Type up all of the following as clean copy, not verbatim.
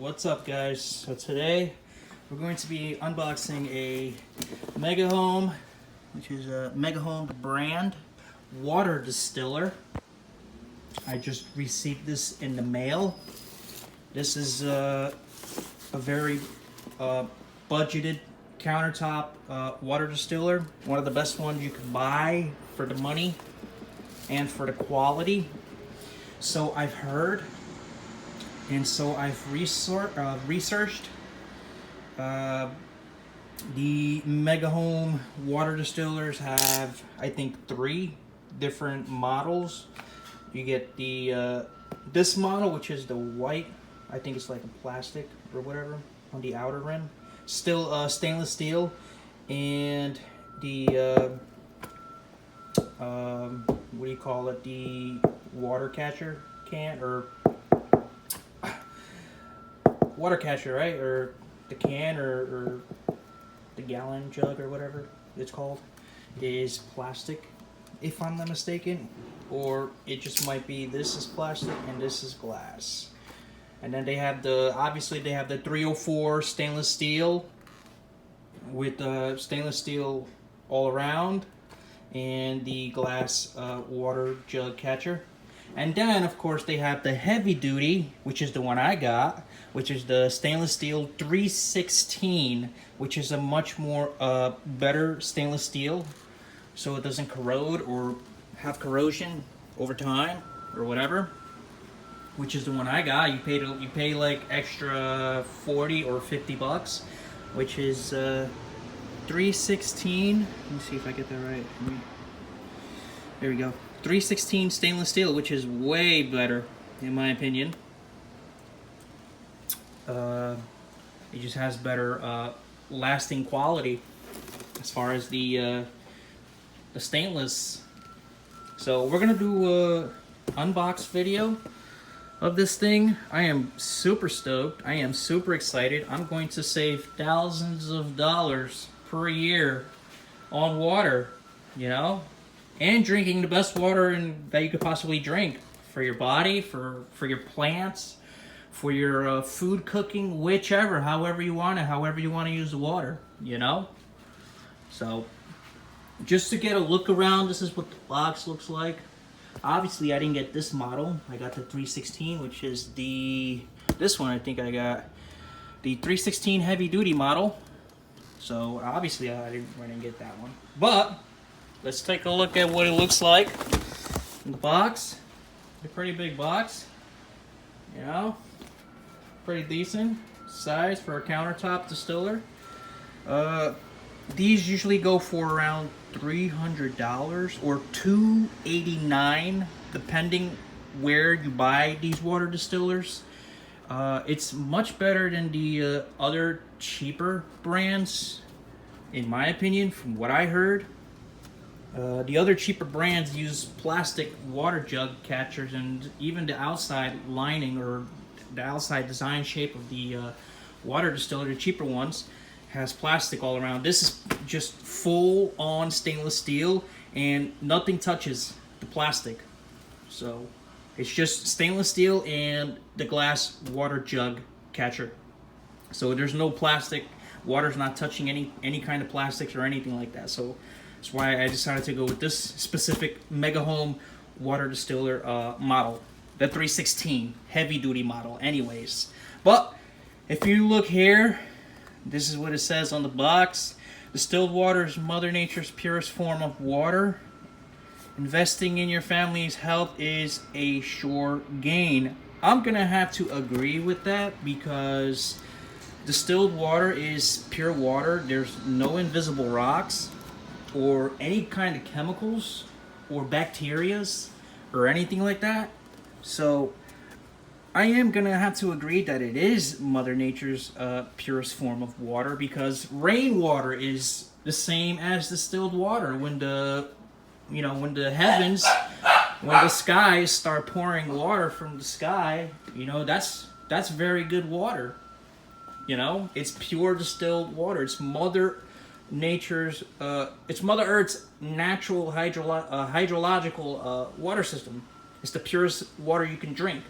What's up, guys? So today we're going to be unboxing a MegaHome, which is a MegaHome brand water distiller. I just received this in the mail. This is a very budgeted countertop water distiller. One of the best ones you can buy for the money and for the quality. So I've heard. And so I've researched the MegaHome water distillers have, I think, 3 different models. You get the this model, which is the white. I think it's like a plastic or whatever on the outer rim. Still stainless steel, and the what do you call it? The water catcher can or water catcher, right? Or the can or the gallon jug or whatever it's called is plastic, if I'm not mistaken. Or it just might be this is plastic and this is glass. And then they have obviously they have the 304 stainless steel with stainless steel all around, and the glass water jug catcher. And then, of course, they have the heavy duty, which is the one I got, which is the stainless steel 316, which is a much more better stainless steel, so it doesn't corrode or have corrosion over time or whatever. Which is the one I got. You pay like extra 40 or 50 bucks, which is 316. Let me see if I get that right. There we go. 316 stainless steel, which is way better in my opinion. It just has better lasting quality as far as the stainless. So we're gonna do a unbox video of this thing. I am super stoked. I am super excited. I'm going to save thousands of dollars per year on water, you know, and drinking the best water that you could possibly drink for your body, for your plants, for your food cooking, whichever, however you want to use the water, you know. So just to get a look around, this is what the box looks like. Obviously, I didn't get this model. I got the 316, which is this one. I think I got the 316 heavy duty model. So obviously, I didn't get that one. But let's take a look at what it looks like in the box. A pretty big box, you know, pretty decent size for a countertop distiller. These usually go for around $300 or $289, depending where you buy these water distillers. It's much better than the other cheaper brands, in my opinion, from what I heard. The other cheaper brands use plastic water jug catchers, and even the outside lining or the outside design shape of the water distiller, the cheaper ones, has plastic all around. This is just full on stainless steel, and nothing touches the plastic. So it's just stainless steel and the glass water jug catcher. So there's no plastic. Water's not touching any kind of plastics or anything like that. So that's why I decided to go with this specific MegaHome water distiller model, the 316 heavy duty model anyways. But if you look here, this is what it says on the box. Distilled water is Mother Nature's purest form of water. Investing in your family's health is a sure gain. I'm gonna have to agree with that, because distilled water is pure water. There's no invisible rocks or any kind of chemicals or bacterias or anything like that. So I am gonna have to agree that it is Mother Nature's purest form of water, because rainwater is the same as distilled water. When the skies start pouring water from the sky, you know, that's very good water. You know, it's pure distilled water. It's Mother Nature's, it's Mother Earth's natural hydrological water system. It's the purest water you can drink.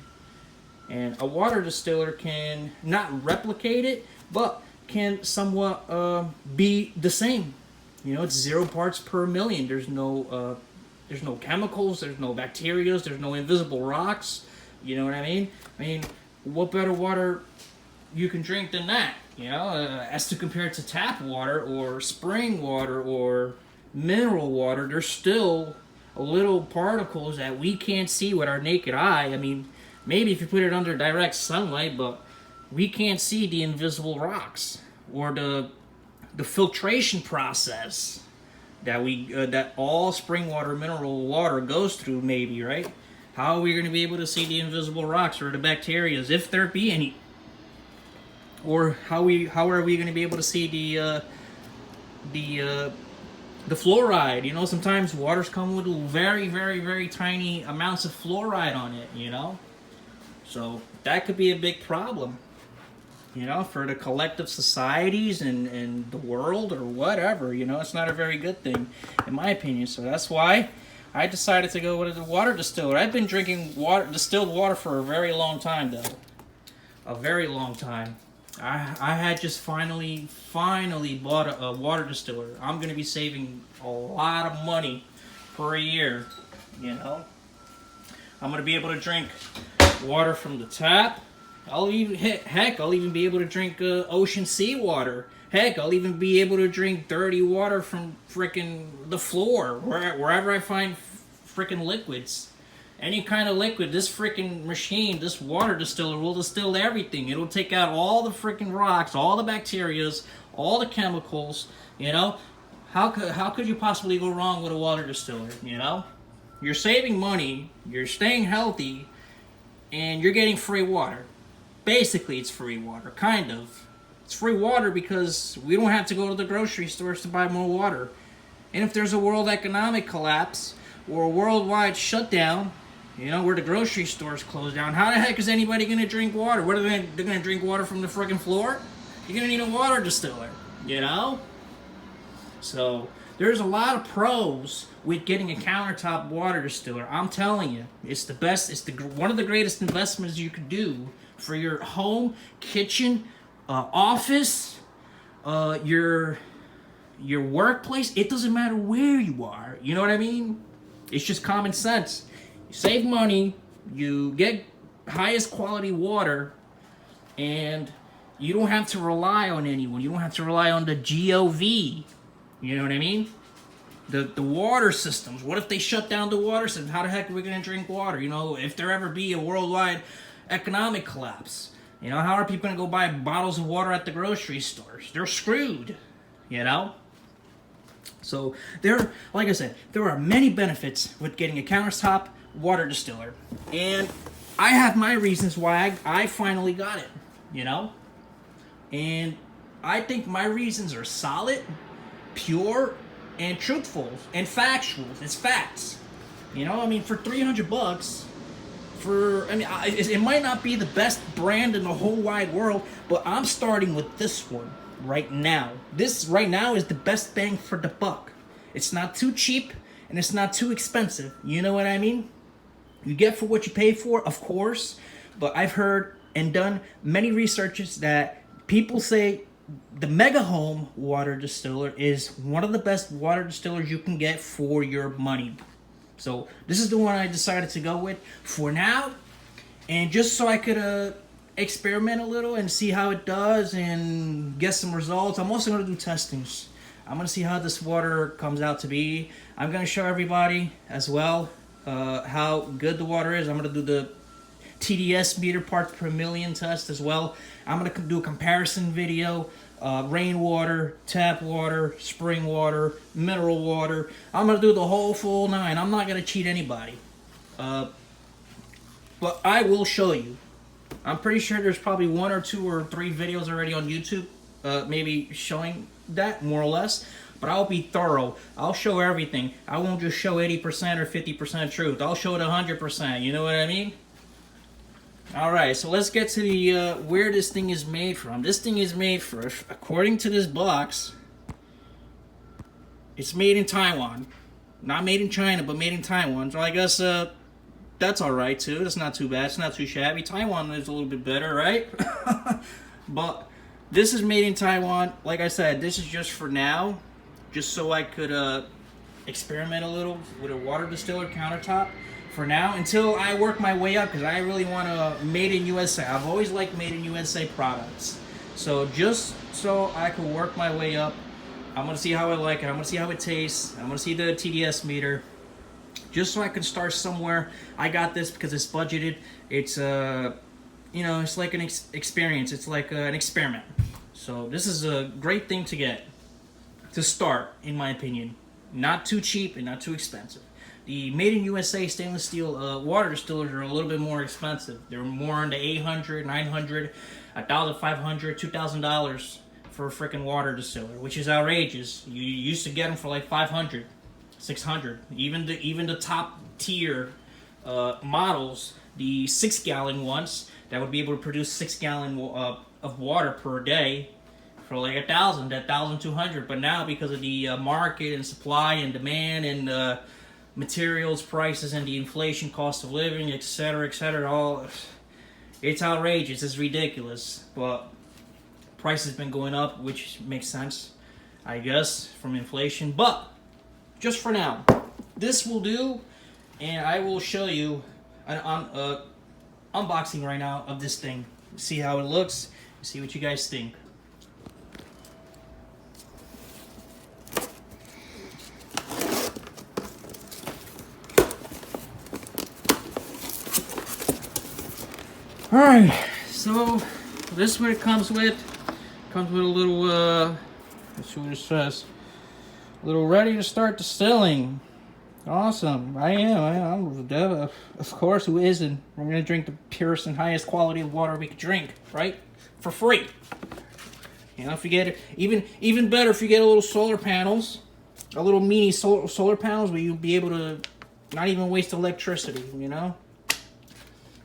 And a water distiller can not replicate it, but can somewhat be the same. You know, it's 0 parts per million. There's no chemicals, there's no bacteria, there's no invisible rocks. You know what I mean? I mean, what better water you can drink than that? You know, as to compare to tap water or spring water or mineral water, there's still little particles that we can't see with our naked eye. I mean, maybe if you put it under direct sunlight, but we can't see the invisible rocks or the filtration process that that all spring water, mineral water goes through. Maybe, right? How are we going to be able to see the invisible rocks or the bacteria, if there be any? Or how are we going to be able to see the fluoride? You know, sometimes waters come with very, very, very tiny amounts of fluoride on it, you know? So that could be a big problem, you know, for the collective societies and the world or whatever. You know, it's not a very good thing, in my opinion. So that's why I decided to go with the water distiller. I've been drinking distilled water for a very long time, though. A very long time. I had just finally bought a water distiller. I'm going to be saving a lot of money per year, you know. I'm going to be able to drink water from the tap. I'll even be able to drink ocean seawater. Heck, I'll even be able to drink dirty water from frickin' the floor, wherever I find frickin' liquids. Any kind of liquid, this freaking machine, this water distiller will distill everything. It'll take out all the freaking rocks, all the bacterias, all the chemicals, you know? How could you possibly go wrong with a water distiller, you know? You're saving money, you're staying healthy, and you're getting free water. Basically, it's free water, kind of. It's free water because we don't have to go to the grocery stores to buy more water. And if there's a world economic collapse or a worldwide shutdown, you know, where the grocery stores close down, how the heck is anybody going to drink water? What are they're going to drink water from the freaking floor? You're going to need a water distiller, you know? So there's a lot of pros with getting a countertop water distiller. I'm telling you, it's the best. It's one of the greatest investments you could do for your home, kitchen, office, your workplace. It doesn't matter where you are. You know what I mean? It's just common sense. You save money, you get highest quality water, and you don't have to rely on anyone. You don't have to rely on the GOV. You know what I mean? The water systems. What if they shut down the water system? How the heck are we going to drink water? You know, if there ever be a worldwide economic collapse, you know, how are people going to go buy bottles of water at the grocery stores? They're screwed, you know? So like I said, there are many benefits with getting a countertop water distiller, and I have my reasons why I finally got it, you know, and I think my reasons are solid, pure, and truthful, and factual. It's facts, you know. I mean, for $300, it might not be the best brand in the whole wide world, but I'm starting with this one right now. This right now is the best bang for the buck. It's not too cheap and it's not too expensive. You know what I mean? You get for what you pay for, of course, but I've heard and done many researches that people say the MegaHome water distiller is one of the best water distillers you can get for your money. So this is the one I decided to go with for now, and just so I could experiment a little and see how it does and get some results. I'm also going to do testings. I'm going to see how this water comes out to be. I'm going to show everybody as well how good the water is. I'm going to do the TDS, meter parts per million test as well. I'm going to do a comparison video. Rainwater, tap water, spring water, mineral water. I'm going to do the whole full nine. I'm not going to cheat anybody. But I will show you. I'm pretty sure there's probably 1 or 2 or 3 videos already on YouTube, maybe showing that, more or less. But I'll be thorough. I'll show everything. I won't just show 80% or 50% truth. I'll show it 100%. You know what I mean? Alright, so let's get to the where this thing is made from. This thing is made according to this box, it's made in Taiwan. Not made in China, but made in Taiwan. So I guess that's all right too. That's not too bad. It's not too shabby. Taiwan is a little bit better, right? But this is made in Taiwan. Like I said, this is just for now, just so I could experiment a little with a water distiller countertop for now until I work my way up, because I really want to made in USA. I've always liked made in USA products. So just so I can work my way up, I'm going to see how I like it. I'm going to see how it tastes. I'm going to see the TDS meter. Just so I can start somewhere. I got this because it's budgeted. It's you know, it's like an experience. It's like an experiment. So this is a great thing to get to start, in my opinion. Not too cheap and not too expensive. The made in USA stainless steel water distillers are a little bit more expensive. They're more into $800, $900, $1,500, $2,000 for a freaking water distiller, which is outrageous. You used to get them for like $500, $600. Even the top tier models, the 6-gallon ones that would be able to produce 6 gallon of water per day for like $1,200. But now, because of the market and supply and demand and materials prices and the inflation, cost of living, etc., all, it's outrageous. It's ridiculous. But price has been going up, which makes sense, I guess, from inflation. But just for now, this will do, and I will show you an unboxing right now of this thing. See how it looks, see what you guys think. Alright, so this is what it comes with. Comes with a little, let's see what it says. A little ready to start distilling. Awesome. I'm of course, who isn't? We're going to drink the purest and highest quality of water we could drink, right? For free. You know, if you get it, even better if you get a little solar panels, a little mini solar panels where you'll be able to not even waste electricity, you know?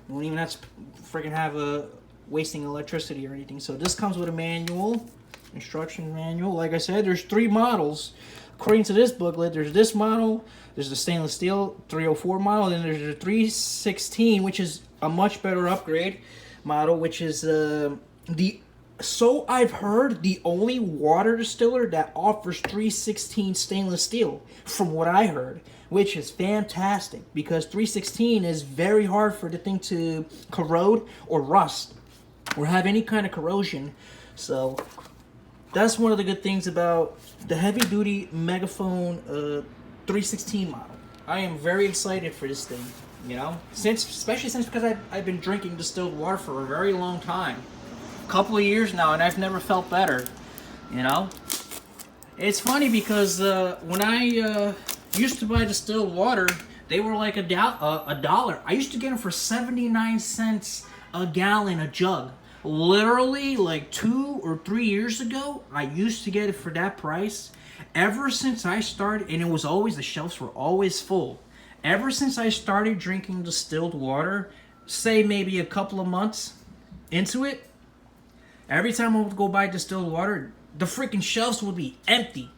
You won't even have to freaking have wasting electricity or anything. So this comes with a manual, instruction manual. Like I said, there's 3 models. According to this booklet, there's this model, there's the stainless steel 304 model, and then there's the 316, which is a much better upgrade model, which is so I've heard, the only water distiller that offers 316 stainless steel, from what I heard, which is fantastic, because 316 is very hard for the thing to corrode or rust or have any kind of corrosion. So that's one of the good things about the heavy duty MegaHome 316 model. I am very excited for this thing, you know, especially since because I've been drinking distilled water for a very long time, a couple of years now, and I've never felt better, you know. It's funny because when I used to buy distilled water, they were like a dollar. I used to get them for 79 cents a gallon, a jug. Literally like 2 or 3 years ago, I used to get it for that price. Ever since I started, and it was always, the shelves were always full. Ever since I started drinking distilled water, say maybe a couple of months into it, every time I would go buy distilled water, the freaking shelves would be empty.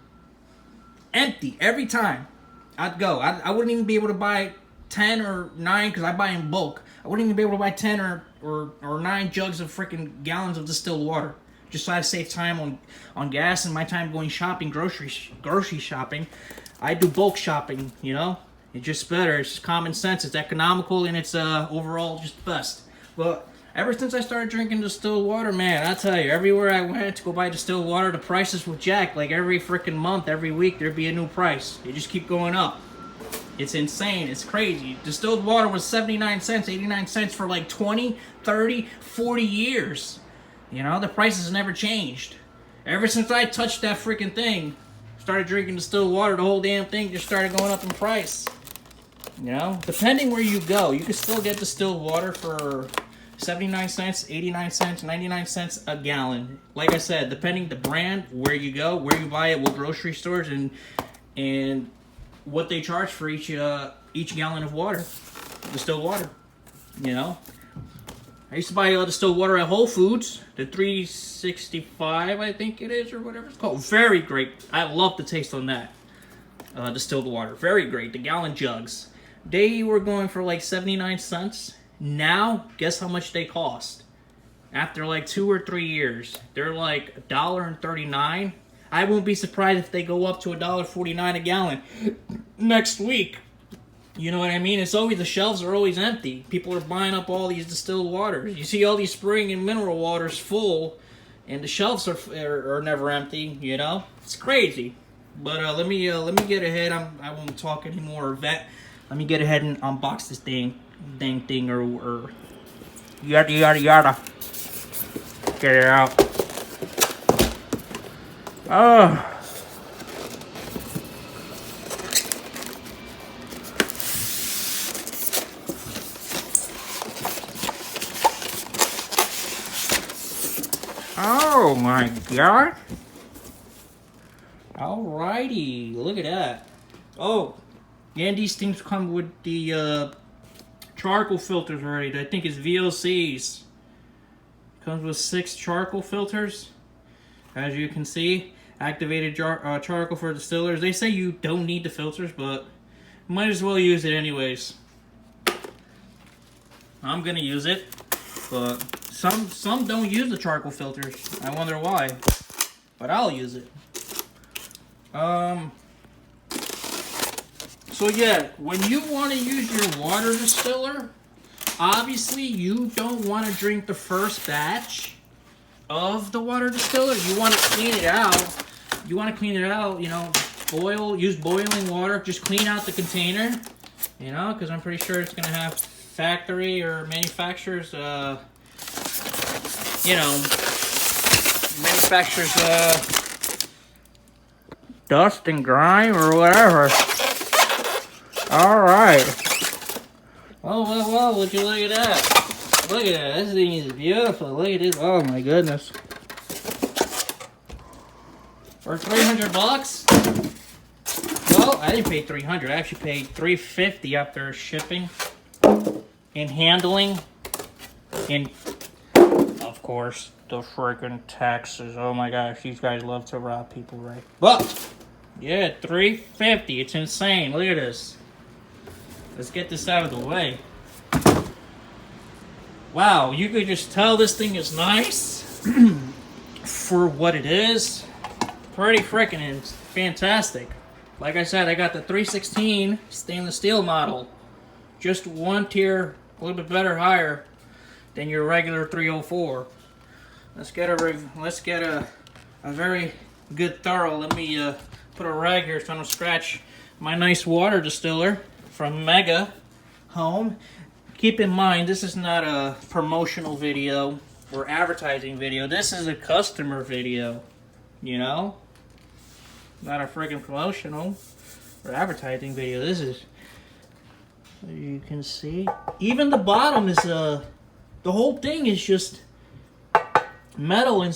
Empty every time I'd go. I wouldn't even be able to buy 10 or 9, because I buy in bulk. I wouldn't even be able to buy 10 or 9 jugs of freaking gallons of distilled water, just so I save time on gas and my time going shopping, grocery shopping. I do bulk shopping, you know. It's just better. It's just common sense. It's economical, and it's overall just the best. But ever since I started drinking distilled water, man, I tell you, everywhere I went to go buy distilled water, the prices would jack. Like every freaking month, every week, there'd be a new price. They just keep going up. It's insane. It's crazy. Distilled water was 79 cents, 89 cents for like 20, 30, 40 years. You know, the prices never changed. Ever since I touched that freaking thing, started drinking distilled water, the whole damn thing just started going up in price. You know, depending where you go, you can still get distilled water for 79 cents, 89 cents, 99 cents a gallon. Like I said, depending the brand, where you go, where you buy it, what grocery stores, and what they charge for each gallon of water, distilled water. You know, I used to buy distilled water at Whole Foods, the 365, I think it is, or whatever it's called. Very great. I love the taste on that distilled water. Very great. The gallon jugs. They were going for like 79 cents. Now, guess how much they cost? After like 2 or 3 years, they're like $1.39. I won't be surprised if they go up to $1.49 a gallon next week. You know what I mean? It's always, the shelves are always empty. People are buying up all these distilled waters. You see all these spring and mineral waters full, and the shelves are never empty. You know, it's crazy. But let me get ahead. I won't talk anymore. Let me get ahead and unbox this thing or yada yada yada. Get it out. Oh. Oh my God. Alrighty, look at that. Oh, and these things come with the charcoal filters already. I think it's VOCs. Comes with 6 charcoal filters. As you can see, activated charcoal for distillers. They say you don't need the filters, but might as well use it anyways. I'm gonna use it, but some don't use the charcoal filters. I wonder why, but I'll use it. So yeah, when you want to use your water distiller, obviously you don't want to drink the first batch of the water distiller. You want to clean it out. You want to clean it out, you know, use boiling water. Just clean out the container, you know, because I'm pretty sure it's going to have factory or manufacturers, you know, manufacturers, dust and grime or whatever. Alright. Well, would you look at that? Look at that. This thing is beautiful. Look at this. Oh my goodness. For 300 bucks? Well, I didn't pay 300. I actually paid 350 after shipping and handling. And of course, the freaking taxes. Oh my gosh, these guys love to rob people, right? But yeah, 350. It's insane. Look at this. Let's get this out of the way. Wow, you could just tell this thing is nice for what it is. Pretty freaking fantastic. Like I said, I got the 316 stainless steel model. Just one tier, a little bit better, higher than your regular 304. Let's get a very good thorough. Let me put a rag here so I don't scratch my nice water distiller from MegaHome. Keep in mind, this is not a promotional video or advertising video. This is a customer video, you know? Not a freaking promotional or advertising video. This is, as you can see, even the bottom is, the whole thing is just metal and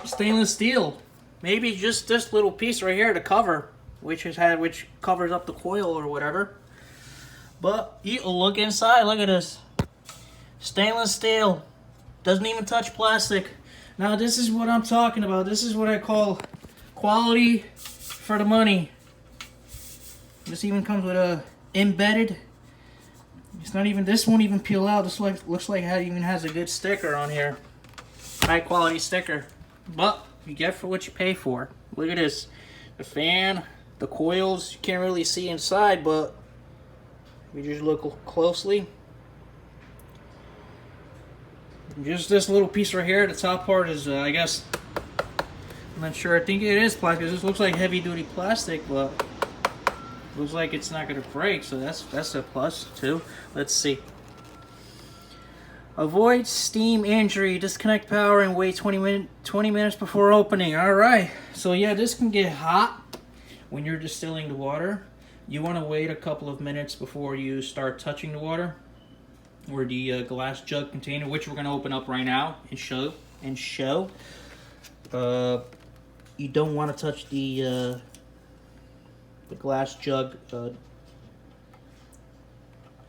stainless steel. Maybe just this little piece right here to cover, which covers up the coil or whatever. But you look inside, look at this. Stainless steel. Doesn't even touch plastic. Now this is what I'm talking about. This is what I call quality for the money. This even comes with a embedded. It's not even, this won't even peel out. This looks like it even has a good sticker on here. High quality sticker. But you get for what you pay for. Look at this. The fan, the coils, you can't really see inside, but if you just look closely, just this little piece right here, the top part is, I guess, I'm not sure, I think it is plastic. This looks like heavy duty plastic, but looks like it's not going to break, so that's a plus too. Let's see. Avoid steam injury, disconnect power and wait 20 minutes before opening. Alright, so yeah, this can get hot when you're distilling the water. You want to wait a couple of minutes before you start touching the water or the glass jug container, which we're going to open up right now and show. You don't want to touch the glass jug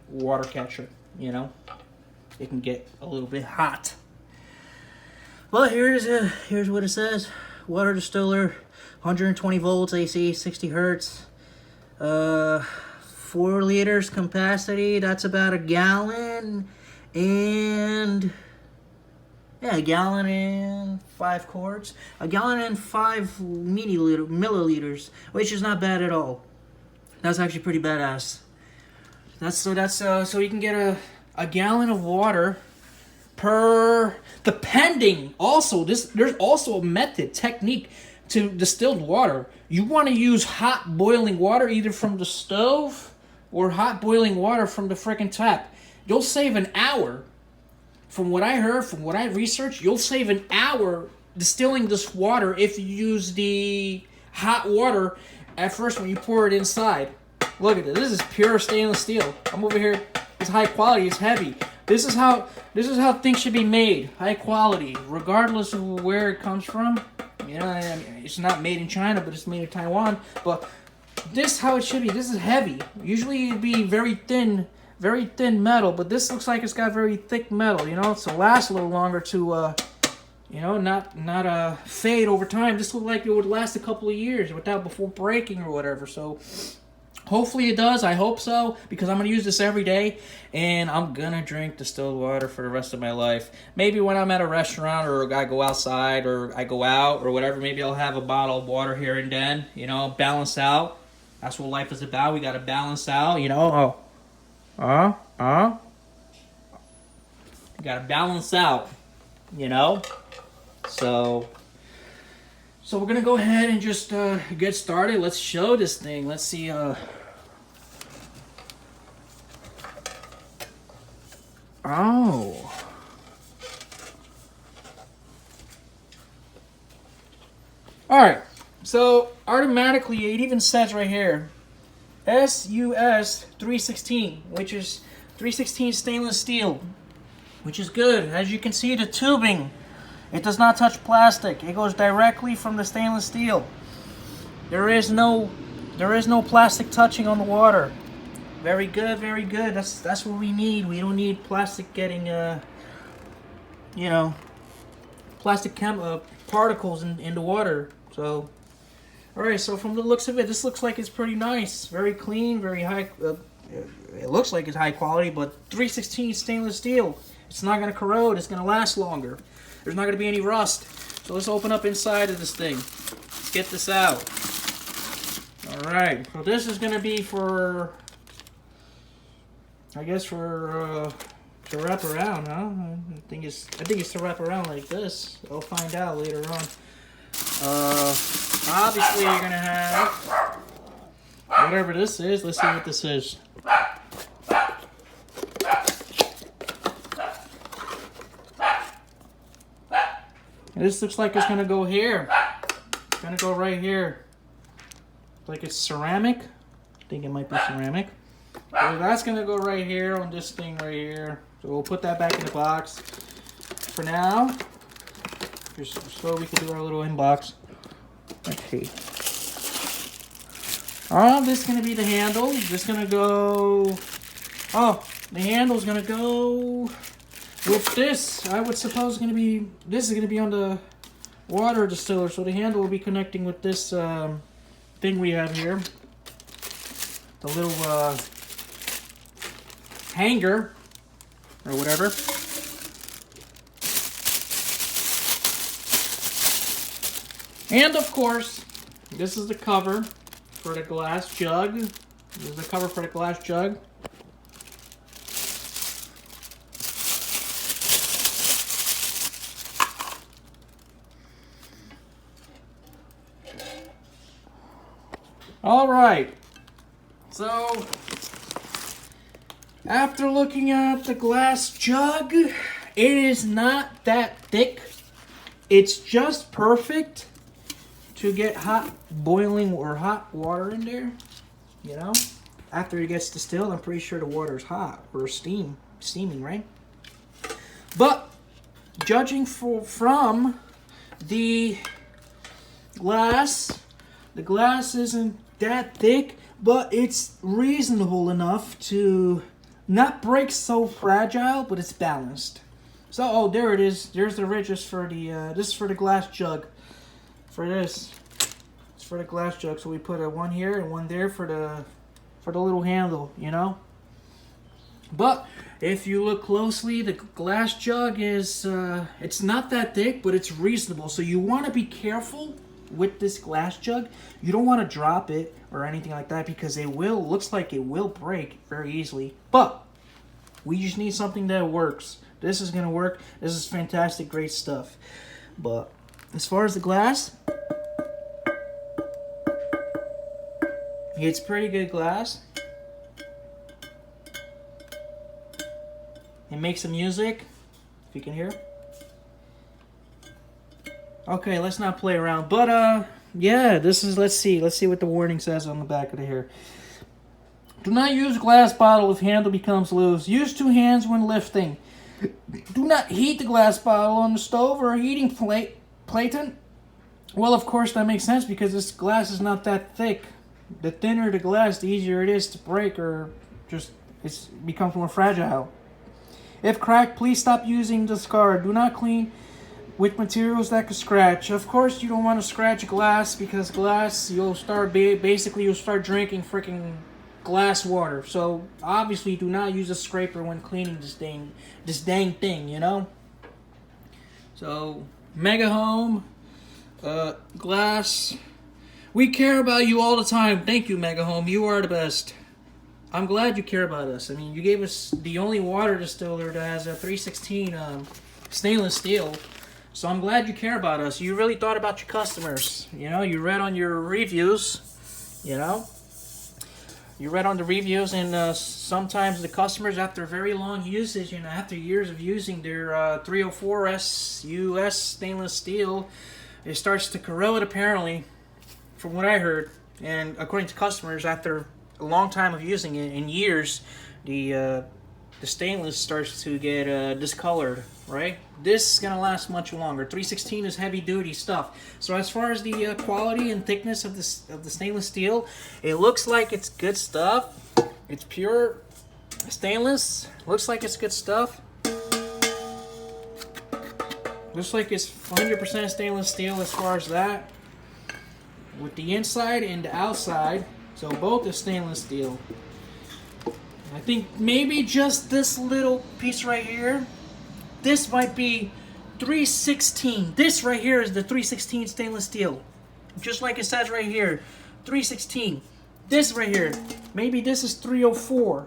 water catcher, you know. It can get a little bit hot. Well, here's what it says. Water distiller, 120 volts AC, 60 hertz. 4 liters capacity. That's about a gallon. And yeah, a gallon and 5 quarts. A gallon and 5 milliliters, which is not bad at all. That's actually pretty badass. So you can get a gallon of water per, depending. Also, there's also a method, technique to distilled water. You want to use hot boiling water either from the stove or hot boiling water from the freaking tap. You'll save an hour. From what I heard, from what I researched, you'll save an hour distilling this water if you use the hot water at first when you pour it inside. Look at this. This is pure stainless steel. I'm over here. It's high quality. It's heavy. This is how things should be made. High quality, regardless of where it comes from. You know, I mean, it's not made in China, but it's made in Taiwan. But this is how it should be. This is heavy. Usually it'd be very thin metal, but this looks like it's got very thick metal. You know, to last a little longer to, you know, not fade over time. This looked like it would last a couple of years before breaking or whatever. So hopefully it does. I hope so, because I'm going to use this every day, and I'm going to drink distilled water for the rest of my life. Maybe when I'm at a restaurant or I go outside or I go out or whatever, maybe I'll have a bottle of water here and then, you know, balance out. That's what life is about. We got to balance out, you know. You got to balance out, you know. So we're going to go ahead and just get started. Let's show this thing. Let's see. Oh. Alright. So, automatically, it even says right here, Sus316, which is 316 stainless steel, which is good. As you can see, the tubing, it does not touch plastic. It goes directly from the stainless steel. There is no plastic touching on the water. Very good, very good. That's what we need. We don't need plastic getting you know, plastic particles in the water. So, all right. So from the looks of it, this looks like it's pretty nice. Very clean, very high. It looks like it's high quality, but 316 stainless steel. It's not going to corrode. It's going to last longer. There's not going to be any rust. So let's open up inside of this thing. Let's get this out. All right. So this is going to be for, I guess, for to wrap around, huh? I think it's to wrap around like this. I'll find out later on. Obviously you're gonna have whatever this is. Let's see what this is. And this looks like it's gonna go here. It's gonna go right here. Like it's ceramic. I think it might be ceramic. So that's gonna go right here on this thing right here. So we'll put that back in the box for now, just so we can do our little inbox. Let's see. This is gonna be the handle. This is gonna go. Oh, the handle's gonna go with this. I would suppose it's gonna be. This is gonna be on the water distiller, so the handle will be connecting with this thing we have here. The little hanger or whatever. And of course, this is the cover for the glass jug. This is the cover for the glass jug. All right. So, after looking at the glass jug, it is not that thick. It's just perfect to get hot boiling or hot water in there, you know. After it gets distilled, I'm pretty sure the water is hot or steaming, right? But judging from the glass isn't that thick, but it's reasonable enough to not break so fragile, but it's balanced. So, oh, there it is. There's the ridges for the, this is for the glass jug. For this. It's for the glass jug. So we put a one here and one there for the for the little handle, you know. But if you look closely, the glass jug is, it's not that thick, but it's reasonable. So you want to be careful with this glass jug. You don't want to drop it or anything like that, because it will, looks like it will break very easily. But we just need something that works. This is going to work. This is fantastic, great stuff. But as far as the glass, it's pretty good glass. It makes some music, if you can hear. Okay, let's not play around. But yeah, this is, let's see what the warning says on the back of the here. Do not use glass bottle if handle becomes loose. Use 2 hands when lifting. Do not heat the glass bottle on the stove or a heating platen. Well, of course that makes sense, because this glass is not that thick. The thinner the glass, the easier it is to break, or just it becomes more fragile. If cracked, please stop using, discard. Do not clean with materials that could scratch. Of course, you don't want to scratch glass, because glass, you'll start basically you'll start drinking freaking glass water. So obviously, do not use a scraper when cleaning this dang thing, you know. So MegaHome glass, we care about you all the time. Thank you, MegaHome. You are the best. I'm glad you care about us. I mean, you gave us the only water distiller that has a 316 stainless steel. So I'm glad you care about us. You really thought about your customers. You know, you read on your reviews, you know. You read on the reviews, and sometimes the customers, after very long usage, and after years of using their 304S US stainless steel, it starts to corrode, apparently, from what I heard. And according to customers, after a long time of using it, in years, the stainless starts to get discolored, right? This is gonna last much longer. 316 is heavy duty stuff. So as far as the quality and thickness of the stainless steel, it looks like it's good stuff. It's pure stainless. Looks like it's good stuff. Looks like it's 100% stainless steel as far as that. With the inside and the outside. So both are stainless steel. I think maybe just this little piece right here, this might be 316. This right here is the 316 stainless steel. Just like it says right here, 316. This right here, maybe this is 304.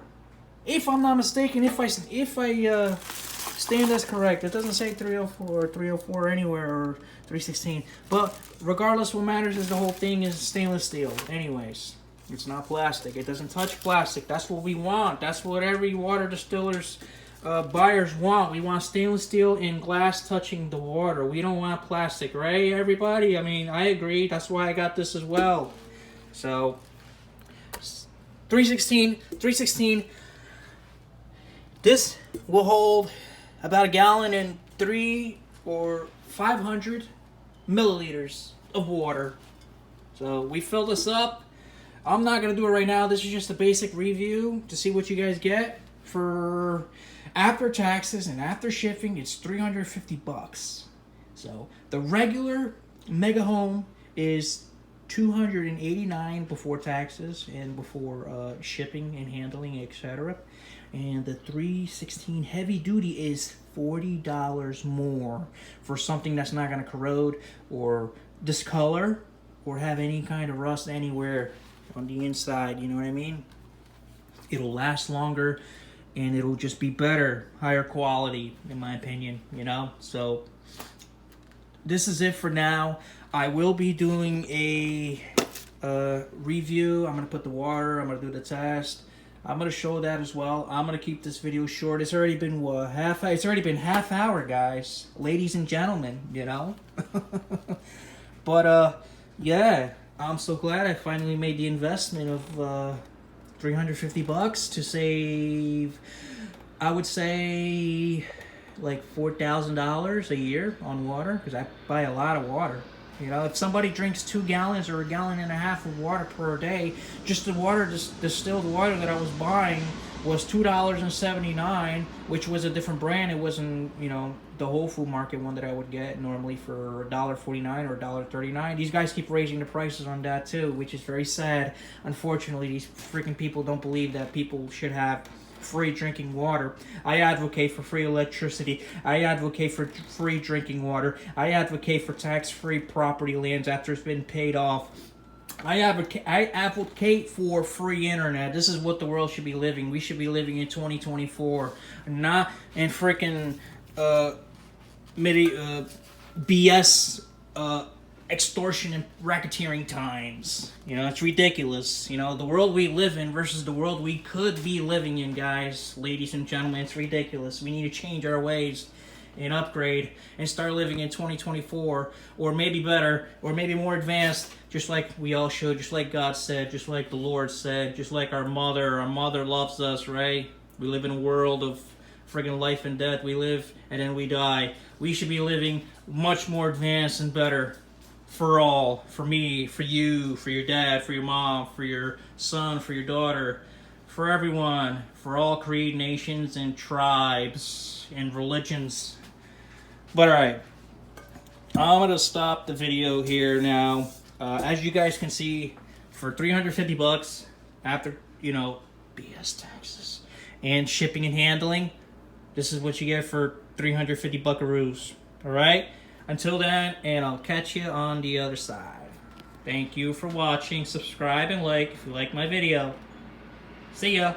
If I'm not mistaken, if I stand that's correct. It doesn't say 304 or 304 anywhere, or 316. But regardless, what matters is the whole thing is stainless steel. Anyways. It's not plastic. It doesn't touch plastic. That's what we want. That's what every water distiller's buyers want. We want stainless steel and glass touching the water. We don't want plastic, right, everybody? I mean, I agree. That's why I got this as well. So, 316. This will hold about a gallon and 300 or 500 milliliters of water. So, we fill this up. I'm not going to do it right now. This is just a basic review to see what you guys get. For after taxes and after shipping, it's $350. So the regular MegaHome is $289 before taxes and before shipping and handling, etc. And the 316 heavy duty is $40 more for something that's not going to corrode or discolor or have any kind of rust anywhere on the inside, you know what I mean? It'll last longer, and it'll just be better, higher quality, in my opinion, you know? So, this is it for now. I will be doing a review. I'm going to put the water, I'm going to do the test. I'm going to show that as well. I'm going to keep this video short. It's already been, it's already been half hour, guys. Ladies and gentlemen, you know? But, yeah. I'm so glad I finally made the investment of $350 to save, I would say, like $4,000 a year on water, because I buy a lot of water. You know, if somebody drinks 2 gallons or 1.5 gallons of water per day, just the water, distilled water that I was buying was $2.79, which was a different brand. It wasn't, you know, the Whole Food Market one that I would get normally for $1.49 or $1.39. These guys keep raising the prices on that too, which is very sad. Unfortunately, these freaking people don't believe that people should have free drinking water. I advocate for free electricity. I advocate for free drinking water. I advocate for tax-free property lands after it's been paid off. I advocate for free internet. This is what the world should be living. We should be living in 2024, not in freaking BS extortion and racketeering times. You know, it's ridiculous. You know, the world we live in versus the world we could be living in, guys, ladies and gentlemen. It's ridiculous. We need to change our ways and upgrade and start living in 2024, or maybe better, or maybe more advanced, just like we all should, just like God said, just like the Lord said, just like our mother loves us, right? We live in a world of friggin' life and death. We live and then we die. We should be living much more advanced and better for all, for me, for you, for your dad, for your mom, for your son, for your daughter, for everyone, for all creed nations and tribes and religions. But alright, I'm going to stop the video here now. As you guys can see, for $350 after, you know, BS taxes and shipping and handling, this is what you get for 350 buckaroos. Alright? Until then, and I'll catch you on the other side. Thank you for watching. Subscribe and like if you like my video. See ya.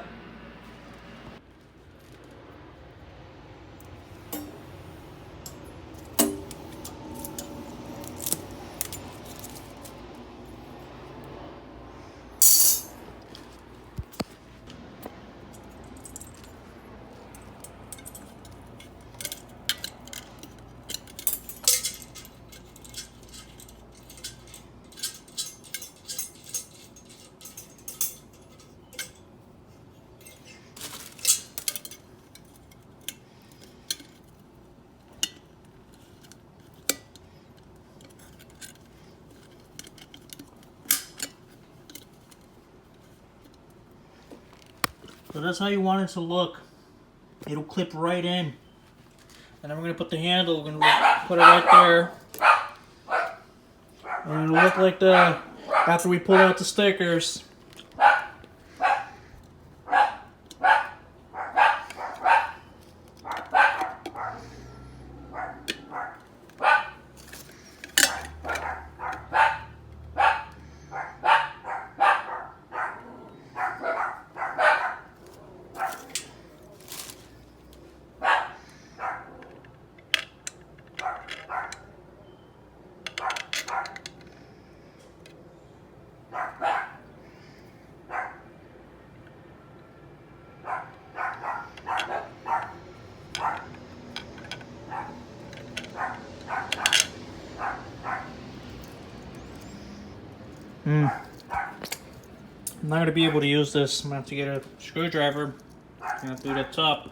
So that's how you want it to look. It'll clip right in. And then we're going to put the handle, we're going to put it right there. And it'll look like that after we pull out the stickers. I'm not going to be able to use this. I'm going to have to get a screwdriver and do the top.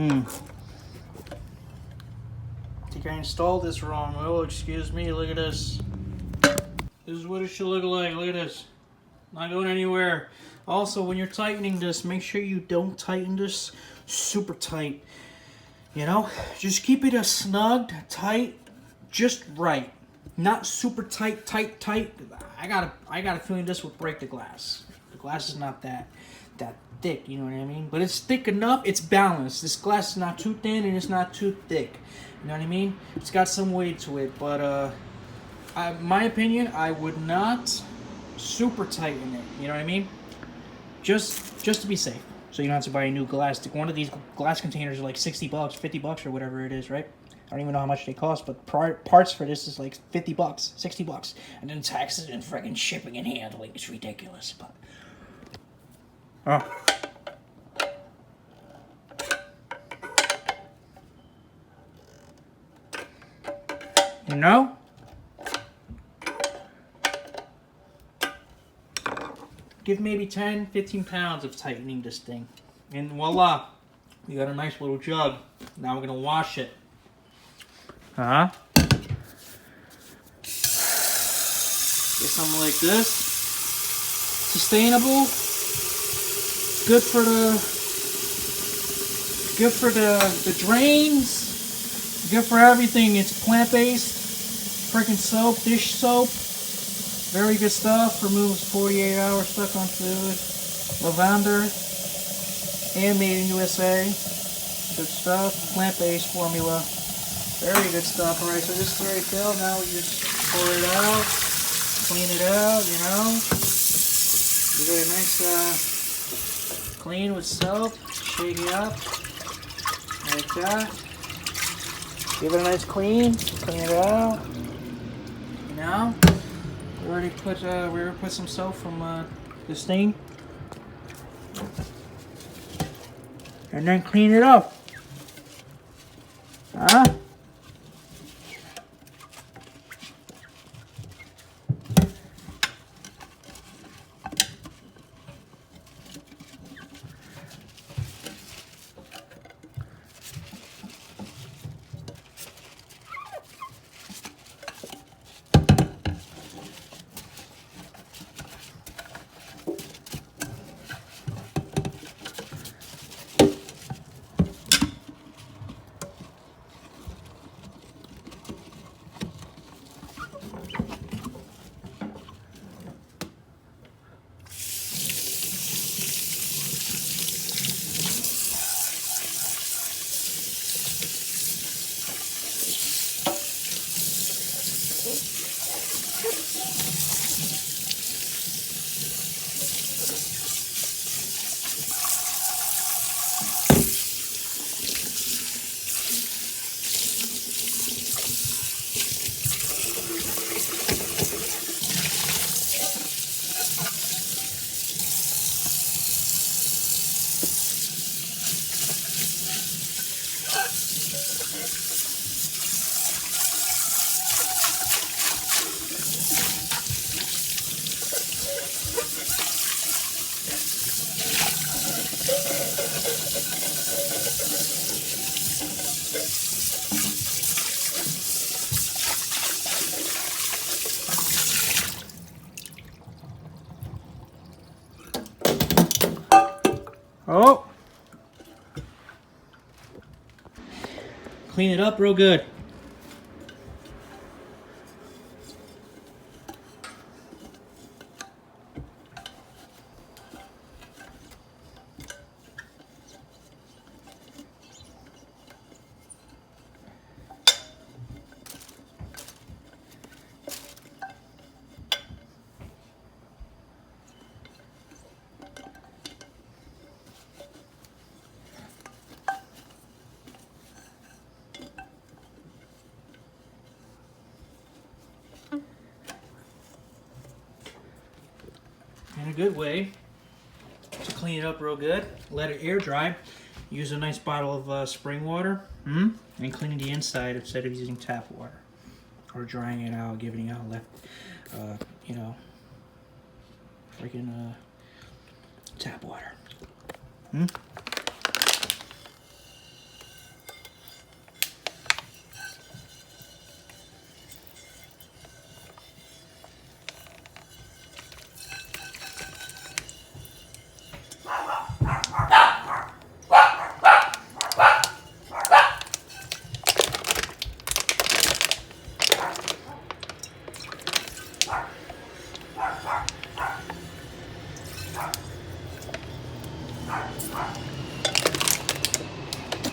I think I installed this wrong. Oh, excuse me. Look at this. This is what it should look like. Look at this. Not going anywhere. Also, when you're tightening this, make sure you don't tighten this super tight. You know, just keep it a snugged, tight, just right. Not super tight, tight. I got a feeling this would break the glass. The glass is not that thick, you know what I mean? But it's thick enough, it's balanced. This glass is not too thin and it's not too thick. You know what I mean? It's got some weight to it, but my opinion, I would not super tighten it. You know what I mean? Just to be safe. So you don't have to buy a new glass. One of these glass containers are like 60 bucks, 50 bucks or whatever it is, right? I don't even know how much they cost, but parts for this is like 50 bucks, 60 bucks. And then taxes and freaking shipping and handling. It's ridiculous, but... You know? Give maybe 10, 15 pounds of tightening this thing. And voila, we got a nice little jug. Now we're gonna wash it. Get something like this. Sustainable. Good for the drains. Good for everything. It's plant-based. Freaking soap, dish soap. Very good stuff. Removes 48-hour stuck-on fluid. Lavender. And made in USA. Good stuff. Plant-based formula. Very good stuff. Alright, so this is already filled. Now we just pour it out. Clean it out, you know. Give it a nice clean with soap. Shake it up. Like that. Give it a nice clean. Clean it out. You know. We already put some soap from this thing. And then clean it up. Oh! Clean it up real good. And a good way to clean it up real good, let it air dry. Use a nice bottle of spring water and cleaning the inside instead of using tap water or drying it out, giving it out left, you know, freaking tap water.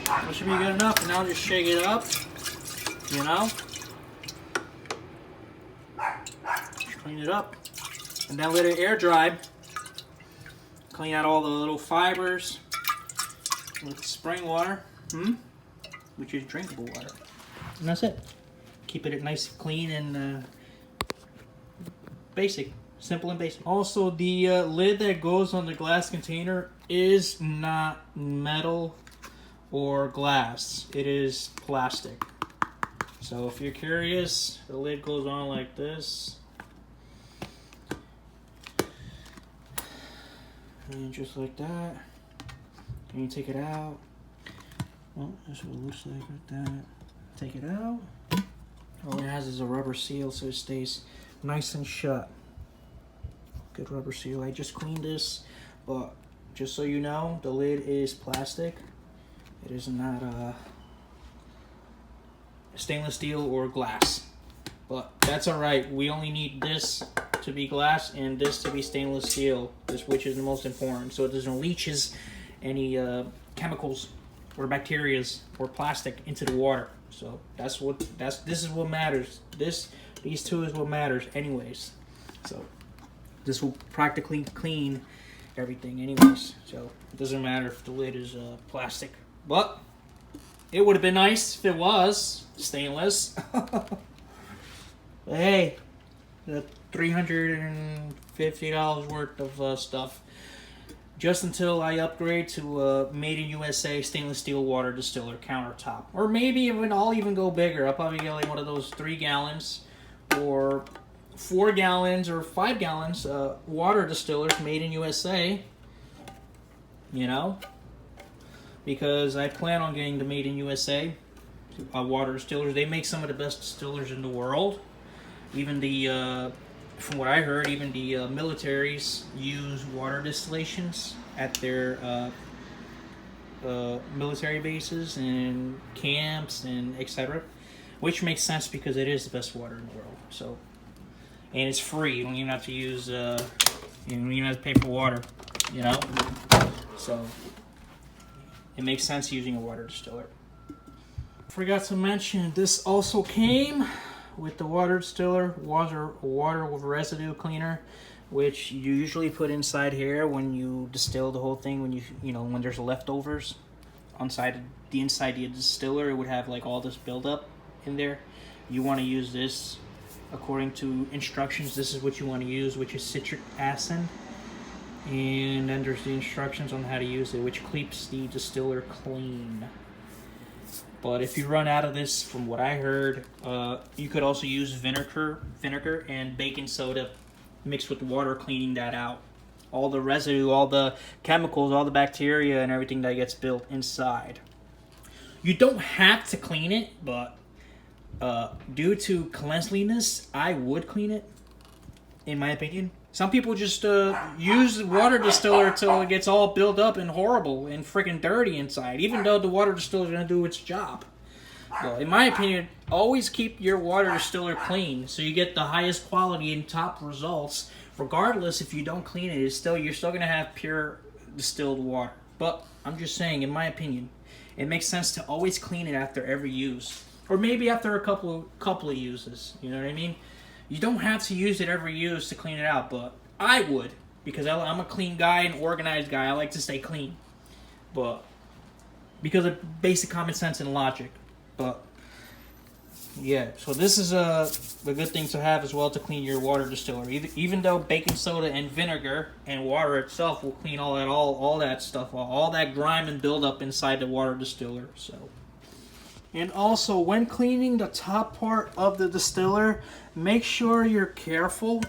That should be good enough, and now just shake it up, you know. Just clean it up. and then let it air dry. Clean out all the little fibers with spring water, which is drinkable water. And that's it. Keeping it nice, clean, and basic. Simple and basic. Also, the lid that goes on the glass container is not metal or glass. It is plastic. So if you're curious, the lid goes on like this. And just like that. And you take it out. Well, that's what it looks like that. Take it out. All it has is a rubber seal so it stays nice and shut. Good rubber seal. I just cleaned this, but just so you know, the lid is plastic. It is not stainless steel or glass. But that's alright. We only need this to be glass and this to be stainless steel, which is the most important, so it doesn't leaches any chemicals or bacterias or plastic into the water. So this is what matters. These two is what matters anyways. So this will practically clean everything anyways. So it doesn't matter if the lid is plastic. But it would have been nice if it was stainless. But hey, the $350 worth of stuff. Just until I upgrade to Made in USA stainless steel water distiller countertop. Or maybe even I'll even go bigger. I'll probably get like one of those 3 gallons or 4 gallons or 5 gallons water distillers made in USA. You know? Because I plan on getting the Made in USA water distillers. They make some of the best distillers in the world. Even the from what I heard, even the militaries use water distillations at their military bases and camps and etc. Which makes sense because it is the best water in the world. So, and it's free. You don't even have to use. You don't even have to pay for water. You know. So it makes sense using a water distiller. Forgot to mention, this also came with the water distiller, water with residue cleaner, which you usually put inside here when you distill the whole thing. When when there's leftovers inside the distiller, it would have like all this buildup in there. You want to use this according to instructions. This is what you want to use, which is citric acid, and then there's the instructions on how to use it, which keeps the distiller clean. But if you run out of this, from what I heard, you could also use vinegar and baking soda mixed with water, cleaning that out. All the residue, all the chemicals, all the bacteria and everything that gets built inside. You don't have to clean it, but due to cleanliness, I would clean it, in my opinion. Some people just use the water distiller till it gets all built up and horrible and freaking dirty inside, even though the water distiller is going to do its job. Well, in my opinion, always keep your water distiller clean so you get the highest quality and top results. Regardless, if you don't clean it, you're still going to have pure distilled water. But I'm just saying, in my opinion, it makes sense to always clean it after every use, or maybe after a couple of uses. You know what I mean? You don't have to use it every use to clean it out, but I would, because I'm a clean guy, an organized guy. I like to stay clean, but because of basic common sense and logic. But yeah, so this is a good thing to have as well to clean your water distiller. Even though baking soda and vinegar and water itself will clean all that stuff, all that grime and buildup inside the water distiller. So. And also, when cleaning the top part of the distiller, make sure you're careful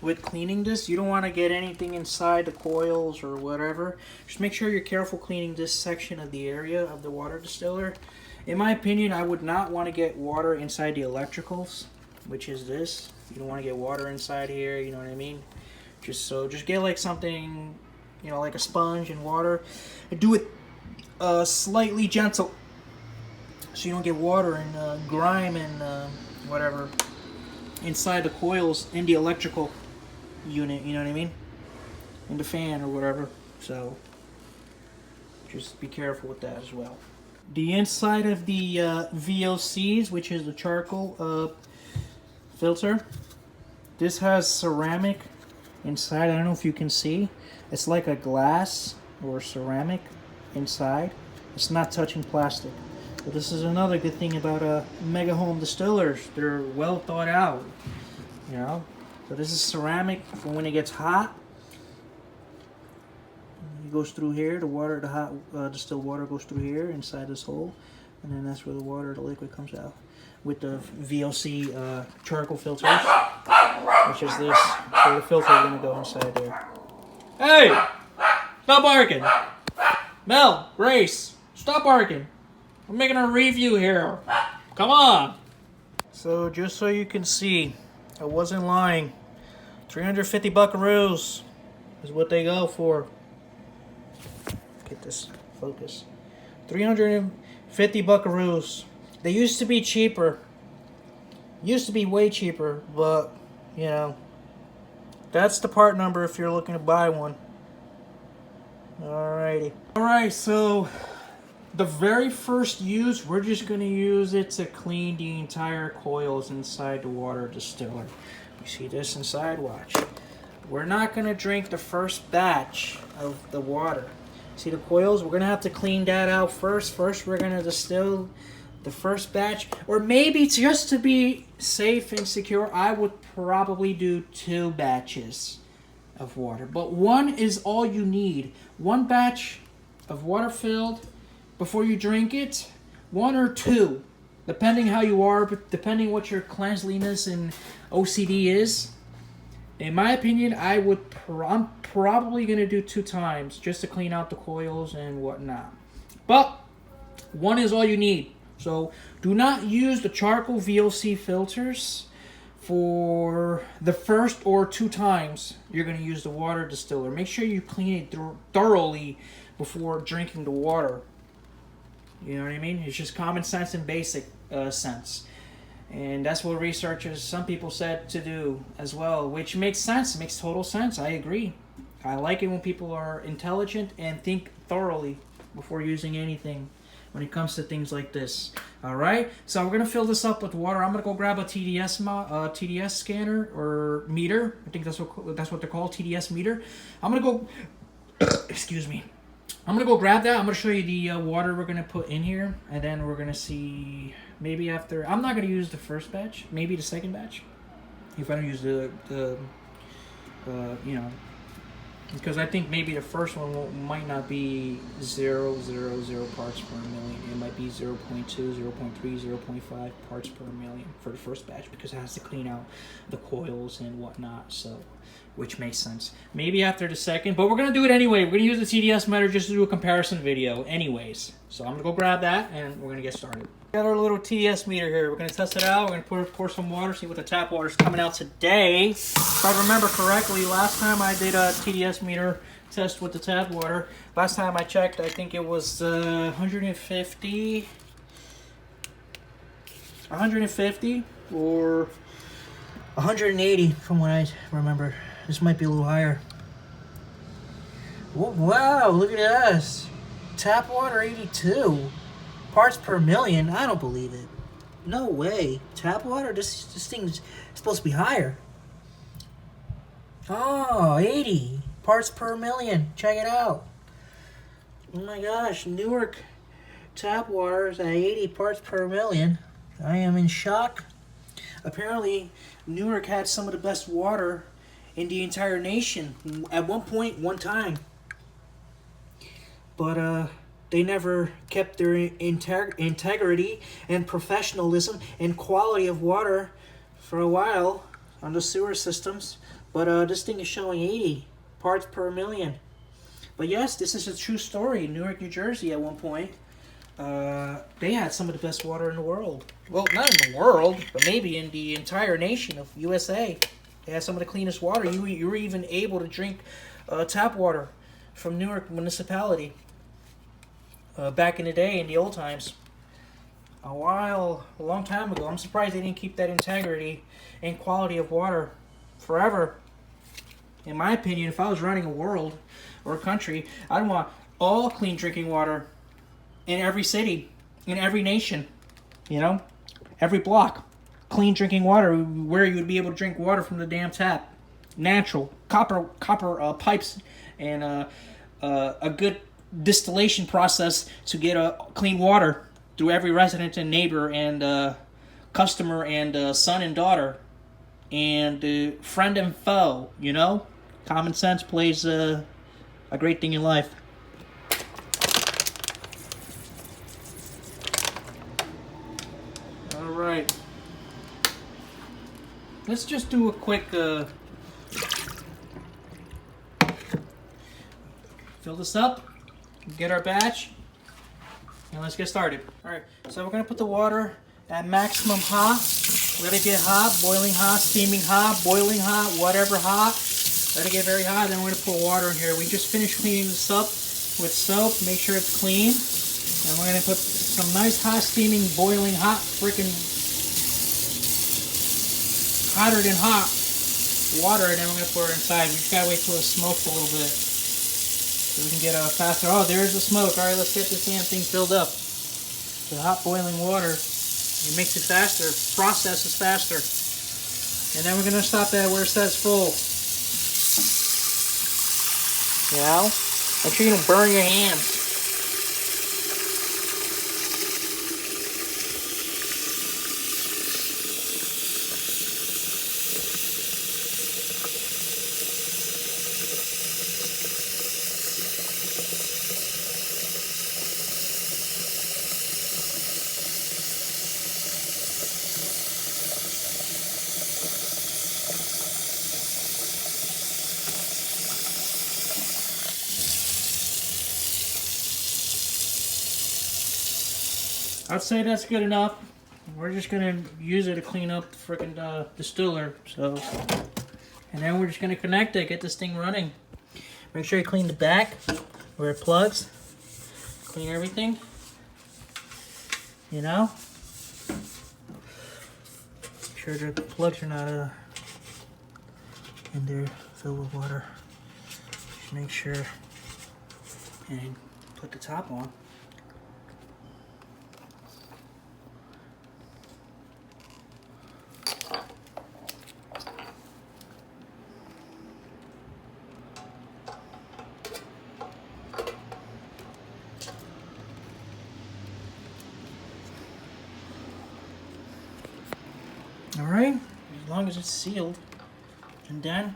with cleaning this. You don't want to get anything inside the coils or whatever. Just make sure you're careful cleaning this section of the area of the water distiller. In my opinion, I would not want to get water inside the electricals, which is this. You don't want to get water inside here, you know what I mean? Just get like something, like a sponge and water. And do it slightly gentle, so you don't get water and grime and whatever inside the coils in the electrical unit, you know what I mean? In the fan or whatever. So just be careful with that as well. The inside of the VOCs, which is the charcoal filter, this has ceramic inside. I don't know if you can see. It's like a glass or ceramic inside. It's not touching plastic. But this is another good thing about MegaHome distillers. They're well thought out, you know. So this is ceramic for when it gets hot. It goes through here. The water, the hot distilled water goes through here inside this hole, and then that's where the water, the liquid comes out with the VLC charcoal filters, which is this. So the filter is gonna go inside there. Hey, stop barking, Mel, Grace, stop barking. We're making a review here. Come on. So just so you can see, I wasn't lying. 350 buckaroos is what they go for. Get this focus. 350 buckaroos. They used to be cheaper. Used to be way cheaper, but you know, that's the part number if you're looking to buy one. Alrighty. Alright, so the very first use, we're just going to use it to clean the entire coils inside the water distiller. You see this inside? Watch. We're not going to drink the first batch of the water. See the coils? We're going to have to clean that out first. First, we're going to distill the first batch. Or maybe just to be safe and secure, I would probably do 2 batches of water. But 1 is all you need. 1 batch of water filled before you drink it, 1 or 2, depending how you are, but depending what your cleanliness and OCD is. In my opinion, I'm probably gonna do 2 times just to clean out the coils and whatnot. But 1 is all you need. So do not use the charcoal VLC filters for the first or 2 times you're gonna use the water distiller. Make sure you clean it thoroughly before drinking the water. You know what I mean? It's just common sense and basic sense. And that's what researchers, some people said to do as well, which makes sense. It makes total sense. I agree. I like it when people are intelligent and think thoroughly before using anything when it comes to things like this. All right? So we're going to fill this up with water. I'm going to go grab a TDS scanner or meter. I think that's what they're called, TDS meter. I'm going to go... excuse me. I'm going to go grab that. I'm going to show you the water we're going to put in here. And then we're going to see maybe after... I'm not going to use the first batch. Maybe the second batch. If I don't use the you know... Because I think maybe the first one might not be 0.000 parts per million. It might be 0.2, 0.3, 0.5 parts per million for the first batch. Because it has to clean out the coils and whatnot. So... which makes sense. Maybe after the second, but we're going to do it anyway. We're going to use the TDS meter just to do a comparison video anyways. So I'm going to go grab that, and we're going to get started. Got our little TDS meter here. We're going to test it out. We're going to pour some water, see what the tap water is coming out today. If I remember correctly, last time I did a TDS meter test with the tap water, last time I checked, I think it was 150 or 180 from what I remember. This might be a little higher. Whoa, wow, look at this. Tap water 82 parts per million. I don't believe it. No way. Tap water? This thing's supposed to be higher. Oh, 80 parts per million. Check it out. Oh my gosh, Newark tap water is at 80 parts per million. I am in shock. Apparently, Newark had some of the best water in the entire nation at one time. But they never kept their integrity and professionalism and quality of water for a while on the sewer systems. But this thing is showing 80 parts per million. But yes, this is a true story. Newark, New Jersey at one point. They had some of the best water in the world. Well, not in the world, but maybe in the entire nation of USA. They had some of the cleanest water. You were even able to drink tap water from Newark municipality back in the day, in the old times. A long time ago. I'm surprised they didn't keep that integrity and quality of water forever. In my opinion, if I was running a world or a country, I'd want all clean drinking water in every city, in every nation, you know, every block, clean drinking water where you would be able to drink water from the damn tap. natural copper pipes and a good distillation process to get clean water through every resident and neighbor and customer and son and daughter and friend and foe. You know, common sense plays a great thing in life. All right, let's just do a quick fill this up, get our batch, and let's get started. All right, so we're gonna put the water at maximum hot. Let it get hot, boiling hot, steaming hot, boiling hot, whatever hot. Let it get very hot, then we're gonna put water in here. We just finished cleaning this up with soap. Make sure it's clean. And we're gonna put some nice hot, steaming, boiling hot, freaking hotter than hot water, and then we're gonna pour it inside. We just gotta wait till it smokes a little bit so we can get faster. Oh, there's the smoke. All right, let's get this damn thing filled up. The hot boiling water, it makes it faster, processes faster. And then we're gonna stop that where it says full. You know, make sure you don't burn your hands. I'd say that's good enough. We're just gonna use it to clean up the freaking distiller. So, and then we're just gonna connect it, get this thing running. Make sure you clean the back where it plugs. Clean everything. You know. Make sure the plugs are not in there filled with water. Just make sure and put the top on. Alright, as long as it's sealed, and then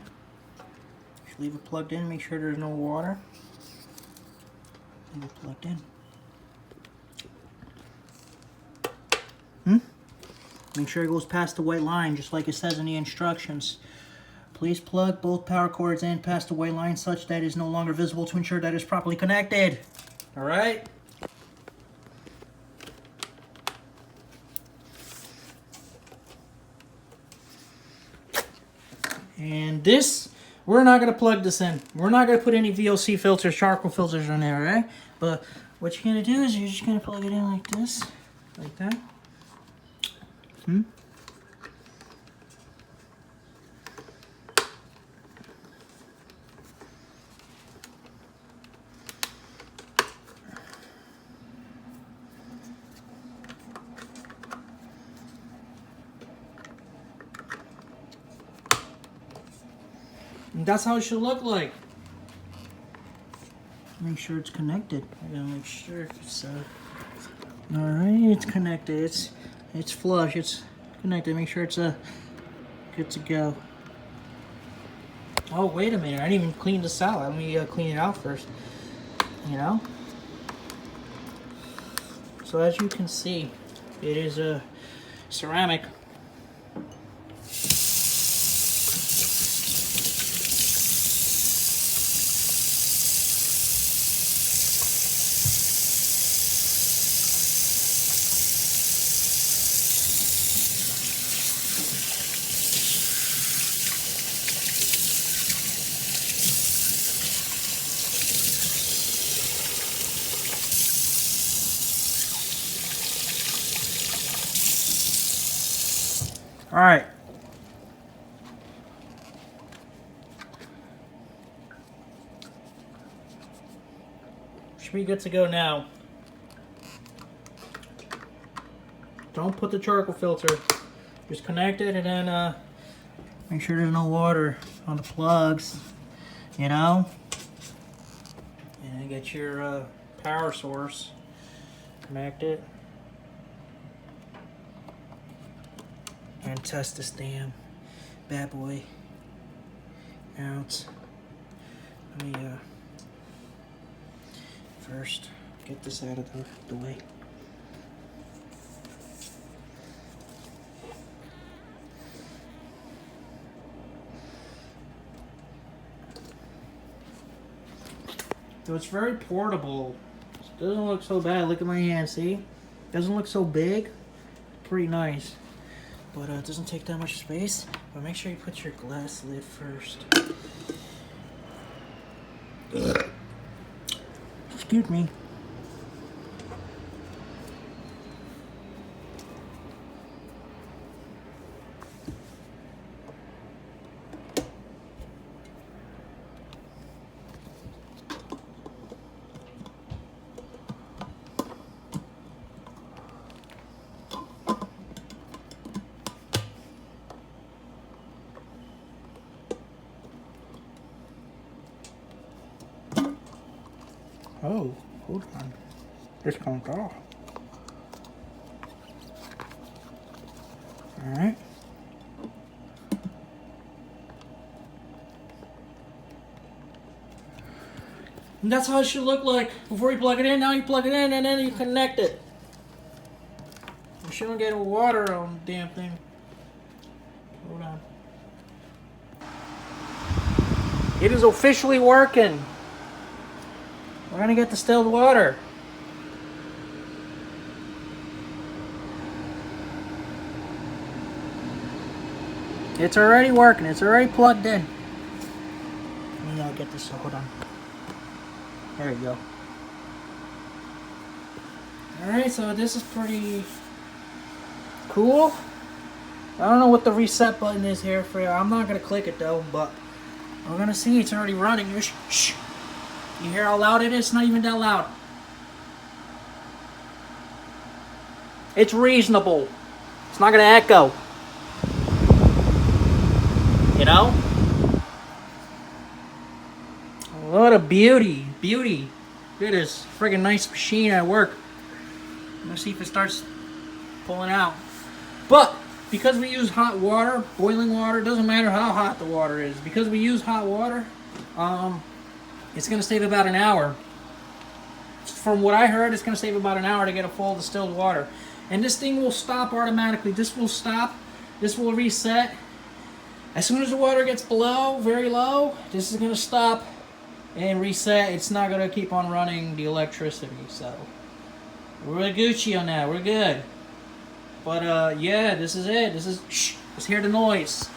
just leave it plugged in, make sure there's no water. Leave it plugged in. Make sure it goes past the white line, just like it says in the instructions. Please plug both power cords in past the white line such that it is no longer visible to ensure that it's properly connected. Alright? And this, we're not going to plug this in. We're not going to put any VOC filters, charcoal filters on there, right? But what you're going to do is you're just going to plug it in like this. Like that. And that's how it should look like. Make sure it's connected. I gotta make sure it's alright, it's connected. It's flush, it's connected. Make sure it's good to go. Oh, wait a minute, I didn't even clean this out. Let me clean it out first. You know? So as you can see, it is a ceramic. All right. Should be good to go now. Don't put the charcoal filter. Just connect it and then make sure there's no water on the plugs, you know. And get your power source connected. And test this damn bad boy out. Let me first get this out of the way. So it's very portable. It doesn't look so bad. Look at my hand, see? Doesn't look so big. Pretty nice. But it doesn't take that much space. But make sure you put your glass lid first. Excuse me. Oh, hold on. This comes off. Alright. And that's how it should look like before you plug it in. Now you plug it in and then you connect it. You shouldn't get water on the damn thing. Hold on. It is officially working. We're gonna get distilled water. It's already working. It's already plugged in. Let me get this. Hold on. There you go. Alright, so this is pretty cool. I don't know what the reset button is here for you. I'm not gonna click it though, but we're gonna see it's already running. Shh. You hear how loud it is? It's not even that loud. It's reasonable. It's not gonna echo. You know? What a beauty. Beauty. Look at this friggin' nice machine at work. Let's see if it starts pulling out. But because we use hot water, boiling water, doesn't matter how hot the water is. Because we use hot water, it's going to save about an hour. From what I heard, it's going to save about an hour to get a full distilled water. And this thing will stop automatically. This will stop. This will reset. As soon as the water gets below, very low, this is going to stop and reset. It's not going to keep on running the electricity. So we're Gucci on that. We're good. But yeah, this is it. Let's hear the noise.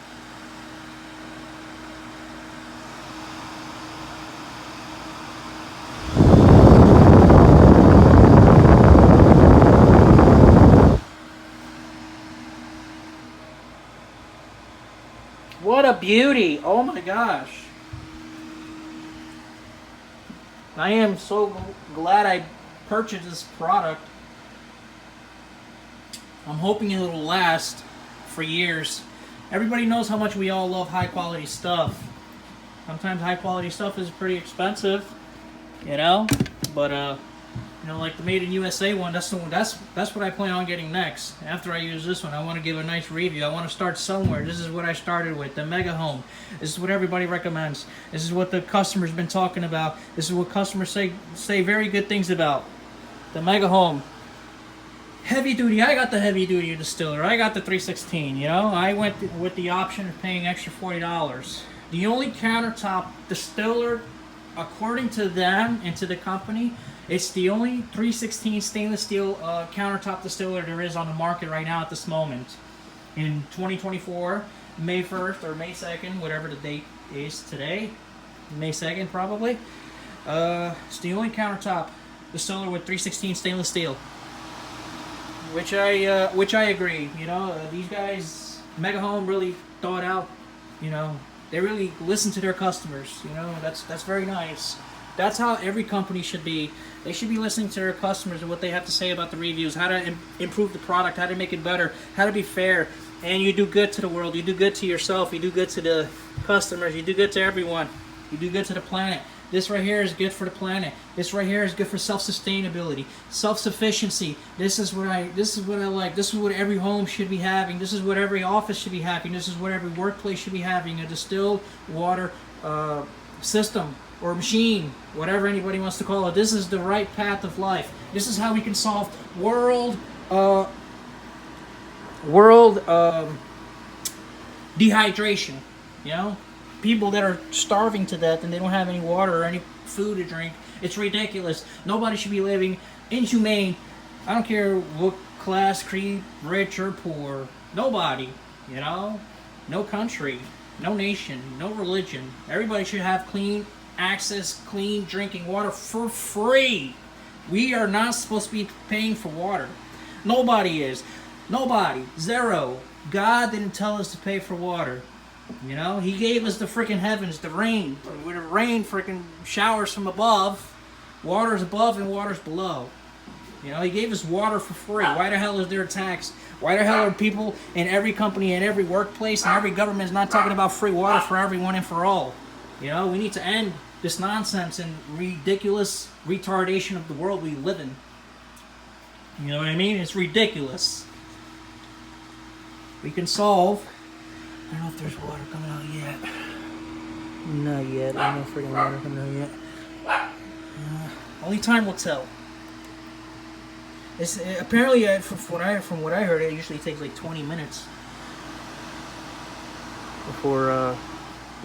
What a beauty! Oh my gosh. I am so glad I purchased this product. I'm hoping it will last for years. Everybody knows how much we all love high quality stuff. Sometimes high quality stuff is pretty expensive, you know? But you know, like the Made in USA one, that's what I plan on getting next. After I use this one, I want to give a nice review. I want to start somewhere. This is what I started with, the MegaHome. This is what everybody recommends. This is what the customer's been talking about. This is what customers say very good things about. The MegaHome Heavy Duty. I got the Heavy Duty Distiller. I got the 316, you know? I went with the option of paying extra $40. The only countertop distiller, according to them and to the company, it's the only 316 stainless steel countertop distiller there is on the market right now at this moment. In 2024, May 1st or May 2nd, whatever the date is today, May 2nd probably. It's the only countertop distiller with 316 stainless steel. Which I agree. You know, these guys, MegaHome really thought out. You know, they really listen to their customers. You know, that's very nice. That's how every company should be. They should be listening to their customers and what they have to say about the reviews, how to improve the product, how to make it better, how to be fair. And you do good to the world. You do good to yourself. You do good to the customers. You do good to everyone. You do good to the planet. This right here is good for the planet. This right here is good for self-sustainability, self-sufficiency. This is what I like. This is what every home should be having. This is what every office should be having. This is what every workplace should be having. A distilled water system or machine, whatever anybody wants to call it. This is the right path of life. This is how we can solve world dehydration. You know, people that are starving to death and they don't have any water or any food to drink. It's ridiculous. Nobody should be living inhumane. I don't care what class, creed, rich or poor. Nobody, you know, no country, no nation, no religion. Everybody should have clean access, clean drinking water for free. We are not supposed to be paying for water. Nobody is. Nobody. Zero. God didn't tell us to pay for water. You know, he gave us the freaking heavens, the rain. Where the rain freaking showers from above. Water's above and water's below. You know, he gave us water for free. Why the hell is there a tax? Why the hell are people in every company, in every workplace, and every government is not talking about free water for everyone and for all? You know, we need to end this nonsense and ridiculous retardation of the world we live in. You know what I mean? It's ridiculous. We can solve. I don't know if there's water coming out yet. Not yet. I don't know if freaking water coming out yet. Only time will tell. It's apparently from what I heard, it usually takes like 20 minutes before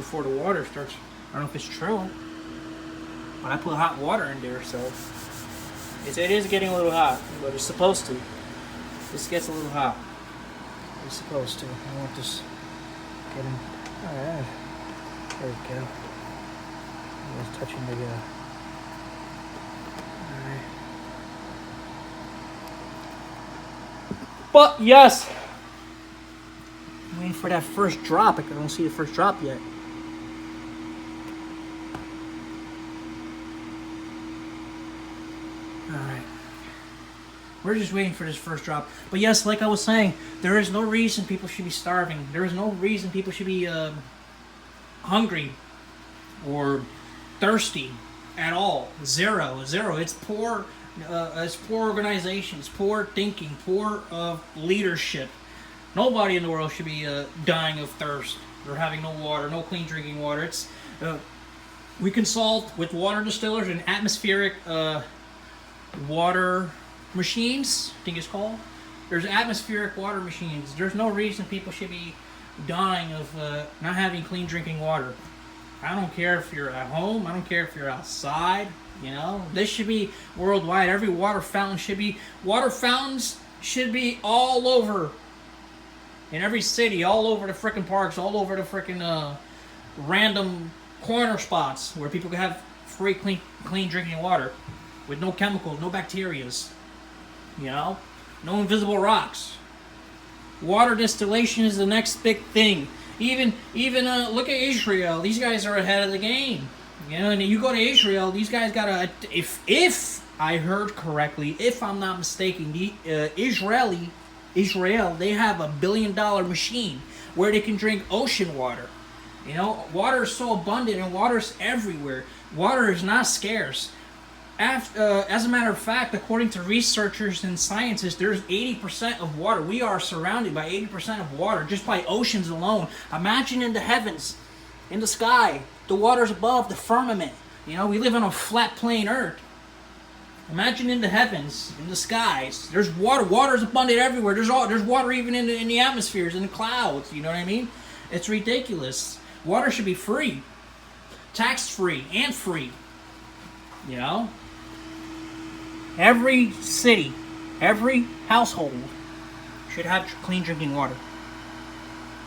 the water starts. I don't know if it's true, but I put hot water in there, so it is getting a little hot, but it's supposed to. This gets a little hot. It's supposed to. I want this. Alright, there we go. I was touching the alright. But yes, I'm waiting for that first drop. I don't see the first drop yet. Alright. We're just waiting for this first drop. But yes, like I was saying, there is no reason people should be starving. There is no reason people should be hungry or thirsty at all. Zero. It's poor. It's poor organizations, poor thinking, poor leadership. Nobody in the world should be dying of thirst or having no water, no clean drinking water. It's we consult with water distillers and atmospheric water machines, I think it's called. There's atmospheric water machines. There's no reason people should be dying of not having clean drinking water. I don't care if you're at home. I don't care if you're outside. You know, this should be worldwide. Every water fountain should be. Water fountains should be all over. In every city, all over the frickin' parks, all over the frickin' random corner spots where people can have free, clean drinking water with no chemicals, no bacterias. You know, no invisible rocks. Water distillation is the next big thing. Even look at Israel. These guys are ahead of the game. You know, and you go to Israel. These guys got a. If I heard correctly, if I'm not mistaken, the Israel, they have $1 billion machine where they can drink ocean water. You know, water is so abundant and water's everywhere. Water is not scarce. As a matter of fact, according to researchers and scientists, there's 80% of water. We are surrounded by 80% of water just by oceans alone. Imagine in the heavens, in the sky, the water's above the firmament. You know, we live on a flat plane earth. Imagine in the heavens, in the skies. There's water. Water's abundant everywhere. There's water even in the atmospheres, in the clouds. You know what I mean? It's ridiculous. Water should be free, tax-free, and free. You know? Every city, every household should have clean drinking water.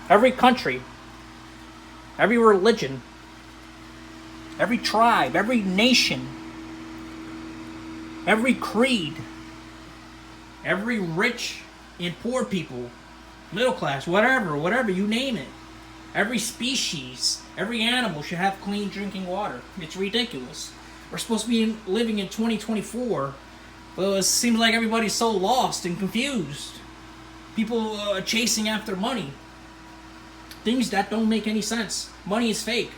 Every country, every religion, every tribe, every nation, every creed, every rich and poor people, middle class, whatever, you name it. Every species, every animal should have clean drinking water. It's ridiculous. We're supposed to be living in 2024. Well, it seems like everybody's so lost and confused. People chasing after money. Things that don't make any sense. Money is fake.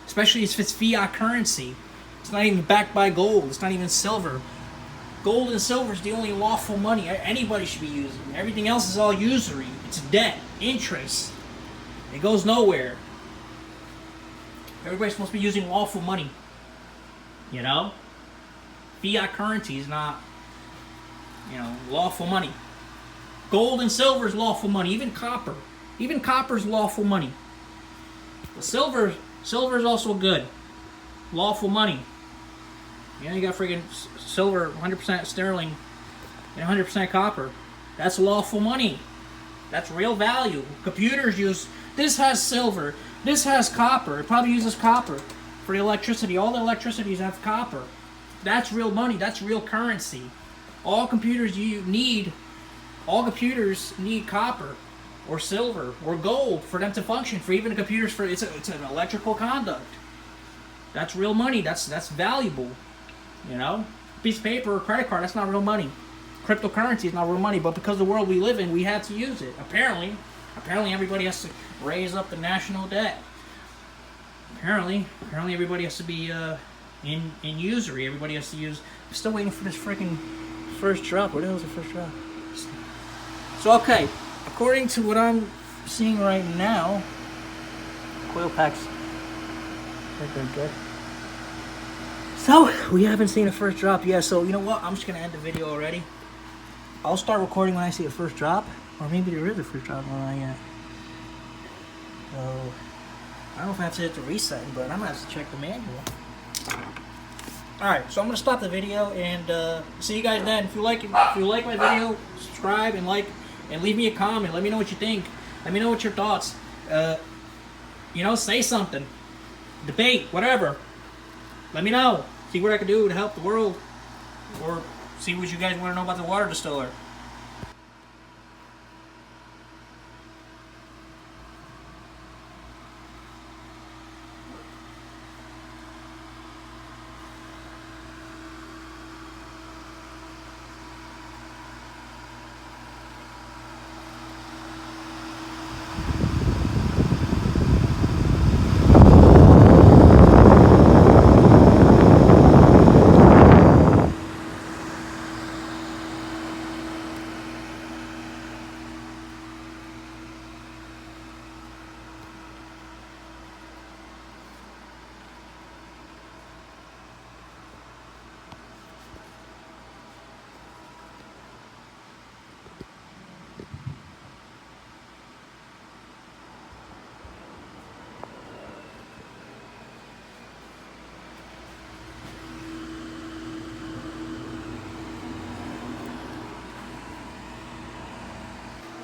Especially if it's fiat currency. It's not even backed by gold. It's not even silver. Gold and silver is the only lawful money anybody should be using. Everything else is all usury. It's debt, interest. It goes nowhere. Everybody's supposed to be using lawful money. You know? Fiat currency is not, lawful money. Gold and silver is lawful money. Even copper. Even copper is lawful money. But silver is also good. Lawful money. You got freaking silver, 100% sterling, and 100% copper. That's lawful money. That's real value. Computers use, this has silver, this has copper. It probably uses copper for the electricity. All the electricities have copper. That's real money. That's real currency. All computers need copper or silver or gold for them to function. For even computers, it's an electrical conduct. That's real money. That's valuable. Piece of paper or credit card, that's not real money. Cryptocurrency is not real money, but because of the world we live in, we had to use it. Apparently everybody has to raise up the national debt. Apparently everybody has to be in usury. Everybody has to use. I'm still waiting for this freaking first drop. Where the hell is the first drop? So okay, according to what I'm seeing right now, coil packs are good. So, we haven't seen a first drop yet, so you know what? I'm just going to end the video already. I'll start recording when I see a first drop, or maybe there is a first drop on yet. So, I don't know if I have to hit the reset, but I'm going to have to check the manual. Alright, so I'm going to stop the video, and see you guys then. If you like my video, subscribe and like, and leave me a comment. Let me know what you think. Let me know what your thoughts. Say something. Debate, whatever. Let me know. See what I can do to help the world. Or see what you guys want to know about the water distiller.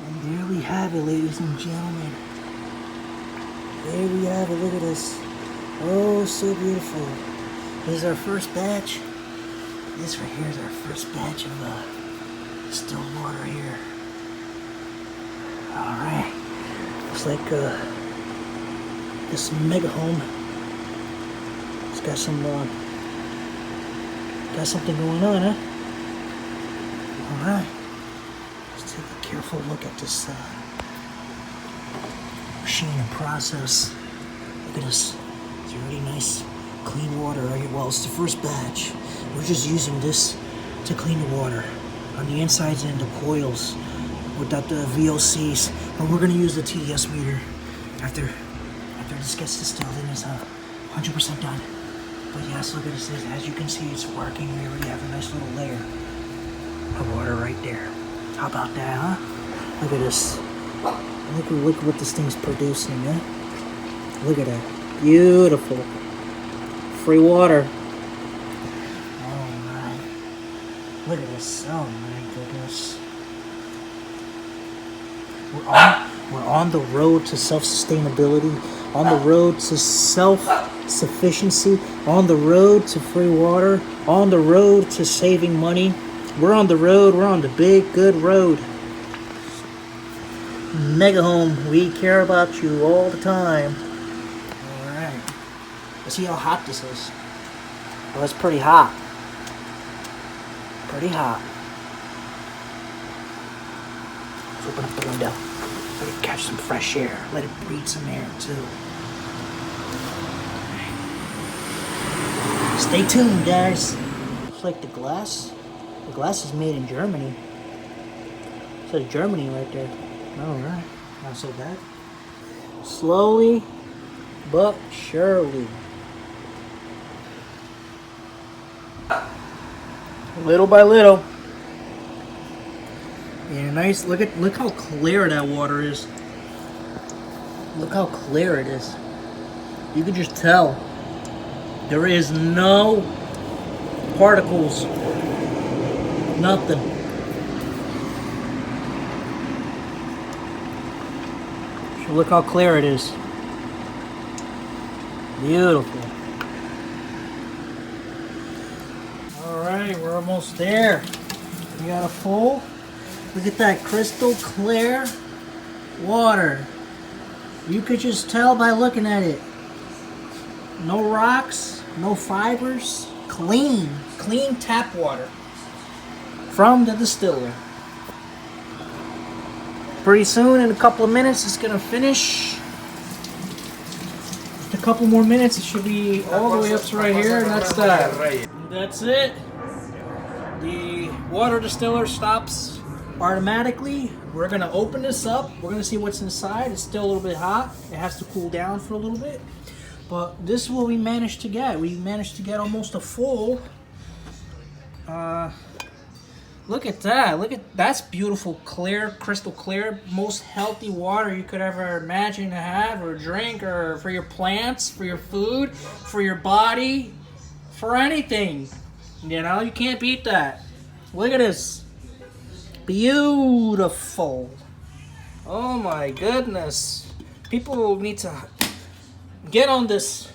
And there we have it, ladies and gentlemen. There we have it. Look at this. Oh, so beautiful. This is our first batch. This right here is our first batch of still water here. Alright. Looks like this MegaHome. It's got something going on, huh? Alright. Let's take a careful look at this machine and process. Look at this. It's really nice, clean water right here. Well, it's the first batch. We're just using this to clean the water. On the insides and the coils without the VOCs. And we're going to use the TDS meter after this gets distilled and is 100% done. But yes, look at this. As you can see, it's working. We already have a nice little layer of water right there. How about that, huh? Look at this. Look what this thing's producing, man. Look at that. Beautiful. Free water. Oh my. Look at this. Oh my goodness. We're on the road to self-sustainability, on the road to self-sufficiency, on the road to free water, on the road to saving money. We're on the road. We're on the big, good road. MegaHome, we care about you all the time. Alright. Let's see how hot this is. Well, it's pretty hot. Pretty hot. Let's open up the window. Let it catch some fresh air. Let it breathe some air too. Stay tuned, guys. Looks like the glass. The glass is made in Germany. It says Germany right there. Alright. Not so bad. Slowly but surely. Little by little. Yeah, nice. Look how clear that water is. Look how clear it is. You can just tell there is no particles. Nothing. So look how clear it is. Beautiful. Alright, we're almost there. We got a full. Look at that crystal clear water. You could just tell by looking at it. No rocks, no fibers. Clean tap water from the distiller. Pretty soon, in a couple of minutes, it's gonna finish. Just a couple more minutes, it should be all the way up to right here, and that's that. That's it. The water distiller stops automatically. We're gonna open this up. We're gonna see what's inside. It's still a little bit hot. It has to cool down for a little bit. But this is what we managed to get. We managed to get almost a full. Look at that. That's beautiful, clear, crystal clear. Most healthy water you could ever imagine to have or drink, or for your plants, for your food, for your body, for anything. You know, you can't beat that. Look at this. Beautiful. Oh my goodness. People need to get on this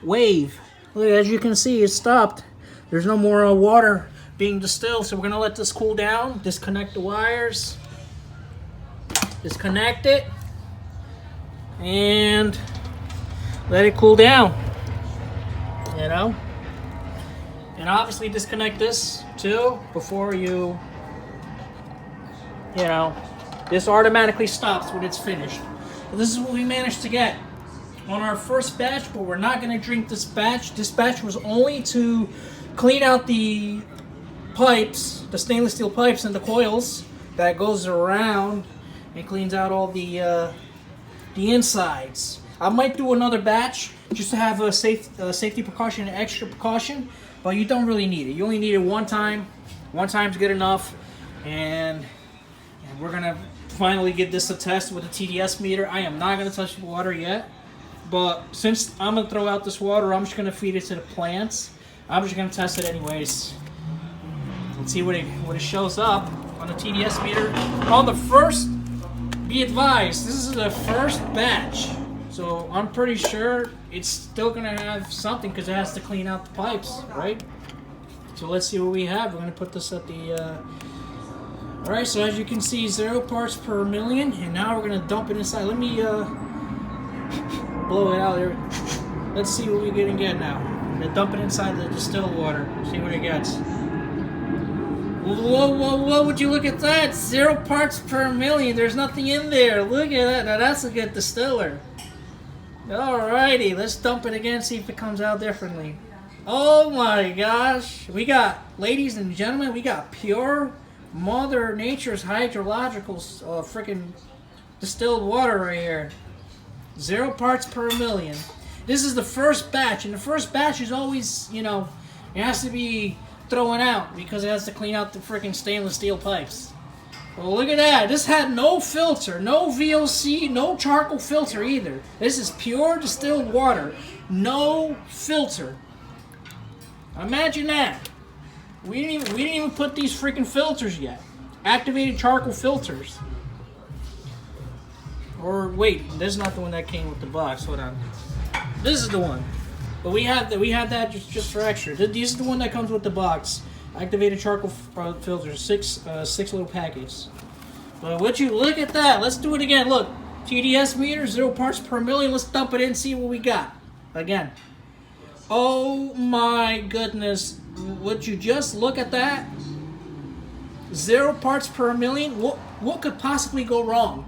wave. Look, as you can see, it stopped. There's no more water being distilled, so we're gonna let this cool down. Disconnect the wires. Disconnect it. And let it cool down. You know? And obviously disconnect this too before you know, this automatically stops when it's finished. So this is what we managed to get on our first batch, but we're not going to drink this batch. This batch was only to clean out the pipes, the stainless steel pipes and the coils that goes around and cleans out all the insides. I might do another batch just to have a safety precaution, an extra precaution, but you don't really need it. You only need it one time. One time's good enough, and we're gonna finally give this a test with a TDS meter. I am not gonna touch the water yet, but since I'm gonna throw out this water, I'm just gonna feed it to the plants. I'm just gonna test it anyways. Let's see what it shows up on the TDS meter. On the first, be advised, this is the first batch, so I'm pretty sure it's still gonna have something because it has to clean out the pipes, right? So let's see what we have. We're gonna put this at the. Alright, so as you can see, 0 parts per million, and now we're gonna dump it inside. Let me blow it out there. Let's see what we're gonna get now. I'm gonna dump it inside the distilled water. See what it gets. Whoa, would you look at that? 0 parts per million. There's nothing in there. Look at that. Now that's a good distiller. Alrighty, let's dump it again, see if it comes out differently. Oh my gosh. We got, ladies and gentlemen, we got pure Mother Nature's hydrological freaking distilled water right here. 0 parts per million. This is the first batch, and the first batch is always, you know, it has to be thrown out because it has to clean out the freaking stainless steel pipes. Well, look at that. This had no filter, no VOC, no charcoal filter either. This is pure distilled water, no filter. Imagine that. We didn't even put these freaking filters yet. Activated charcoal filters. Or wait, this is not the one that came with the box. Hold on. This is the one. But we have that just for extra. This is the one that comes with the box. Activated charcoal filters, six little packets. But would you look at that? Let's do it again. Look, TDS meter, 0 parts per million. Let's dump it in and see what we got. Again, Oh my goodness. Would you just look at that? 0 parts per million? What could possibly go wrong?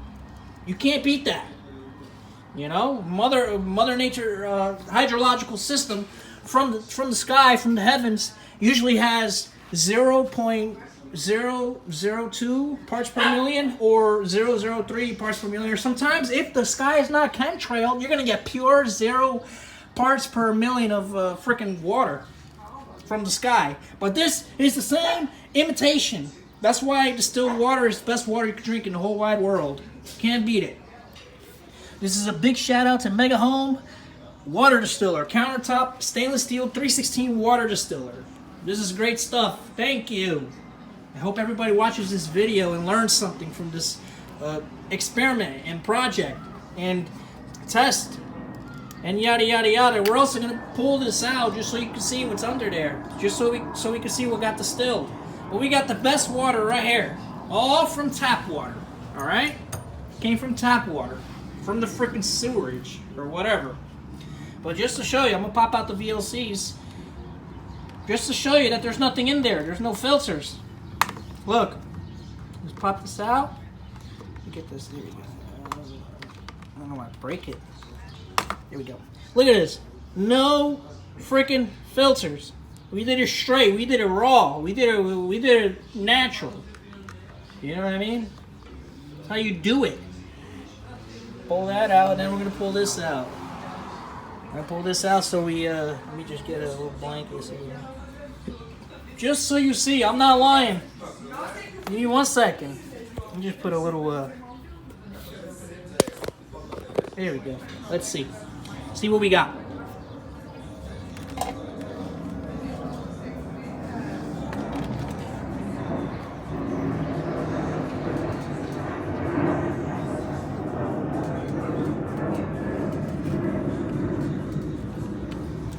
You can't beat that. You know, Mother Nature hydrological system from the sky, from the heavens, usually has 0.002 parts per million or 0.003 parts per million. Or sometimes, if the sky is not chemtrailed, you're gonna get pure 0 parts per million of freaking water from the sky. But this is the same imitation. That's why distilled water is the best water you can drink in the whole wide world. Can't beat it. This is a big shout out to MegaHome Water Distiller, countertop stainless steel 316 water distiller. This is great stuff. Thank you. I hope everybody watches this video and learns something from this experiment and project and test and yada yada yada. We're also gonna pull this out just so you can see what's under there, just so we can see what got distilled. But we got the best water right here, all from tap water. All right, came from tap water, from the freaking sewerage or whatever. But just to show you, I'm gonna pop out the VLCs, just to show you that there's nothing in there. There's no filters. Look, let's pop this out. Get this. There we go. I don't know why I break it. Here we go. Look at this. No freaking filters. We did it straight. We did it raw. We did it natural. You know what I mean? That's how you do it. Pull that out, and then we're gonna pull this out. I'm gonna pull this out so we let me just get a little blanket so just so you see, I'm not lying. Give me 1 second. Let me just put a little there we go. Let's see. See what we got.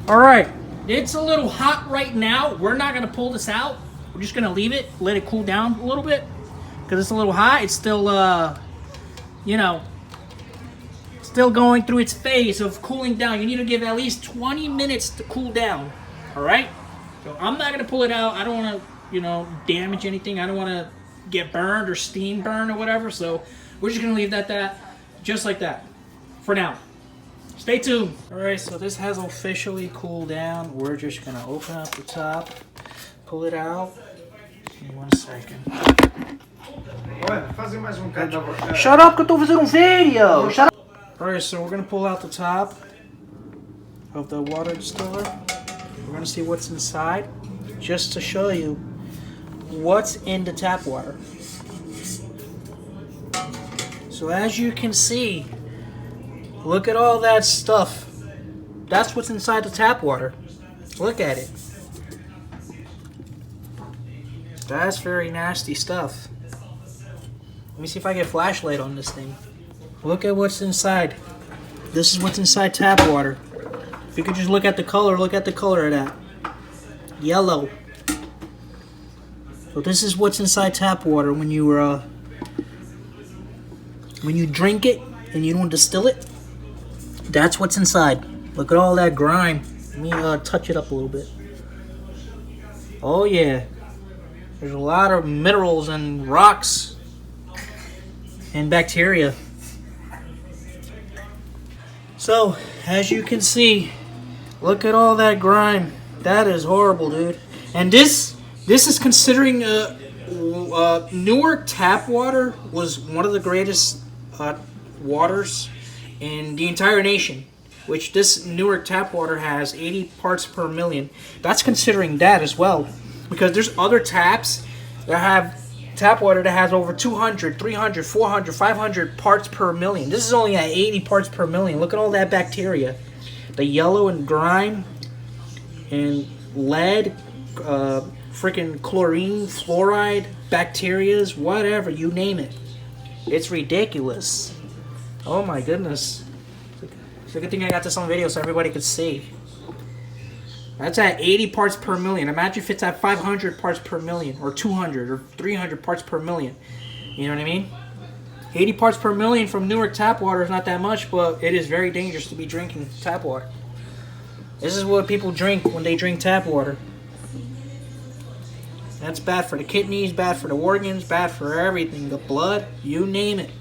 All right, it's a little hot right now. We're not gonna pull this out. We're just gonna leave it, let it cool down a little bit, because it's a little hot. It's still, you know, still going through its phase of cooling down. You need to give at least 20 minutes to cool down. All right. So I'm not gonna pull it out. I don't want to, you know, damage anything. I don't want to get burned or steam burned or whatever. So we're just gonna leave that just like that for now. Stay tuned. All right, so this has officially cooled down. We're just gonna open up the top, pull it out. Give me 1 second. Shut up, que eu tô fazendo video. Shut up. All right, so we're gonna pull out the top of the water distiller. We're gonna see what's inside, just to show you what's in the tap water. So as you can see, look at all that stuff. That's what's inside the tap water. Look at it. That's very nasty stuff. Let me see if I get a flashlight on this thing. Look at what's inside. This is what's inside tap water. If you could just look at the color of that. Yellow. So this is what's inside tap water when you drink it and you don't distill it. That's what's inside. Look at all that grime. Let me touch it up a little bit. Oh yeah. There's a lot of minerals and rocks and bacteria. So, as you can see, look at all that grime. That is horrible, dude. And this is considering Newark tap water was one of the greatest waters in the entire nation, which this Newark tap water has 80 parts per million. That's considering that as well, because there's other taps that have tap water that has over 200, 300, 400, 500 parts per million. This is only at 80 parts per million. Look at all that bacteria. The yellow and grime and lead, freaking chlorine, fluoride, bacterias, whatever, you name it. It's ridiculous. Oh my goodness. It's a good thing I got this on video so everybody could see. That's at 80 parts per million. Imagine if it's at 500 parts per million, or 200, or 300 parts per million. You know what I mean? 80 parts per million from Newark tap water is not that much, but it is very dangerous to be drinking tap water. This is what people drink when they drink tap water. That's bad for the kidneys, bad for the organs, bad for everything. The blood, you name it.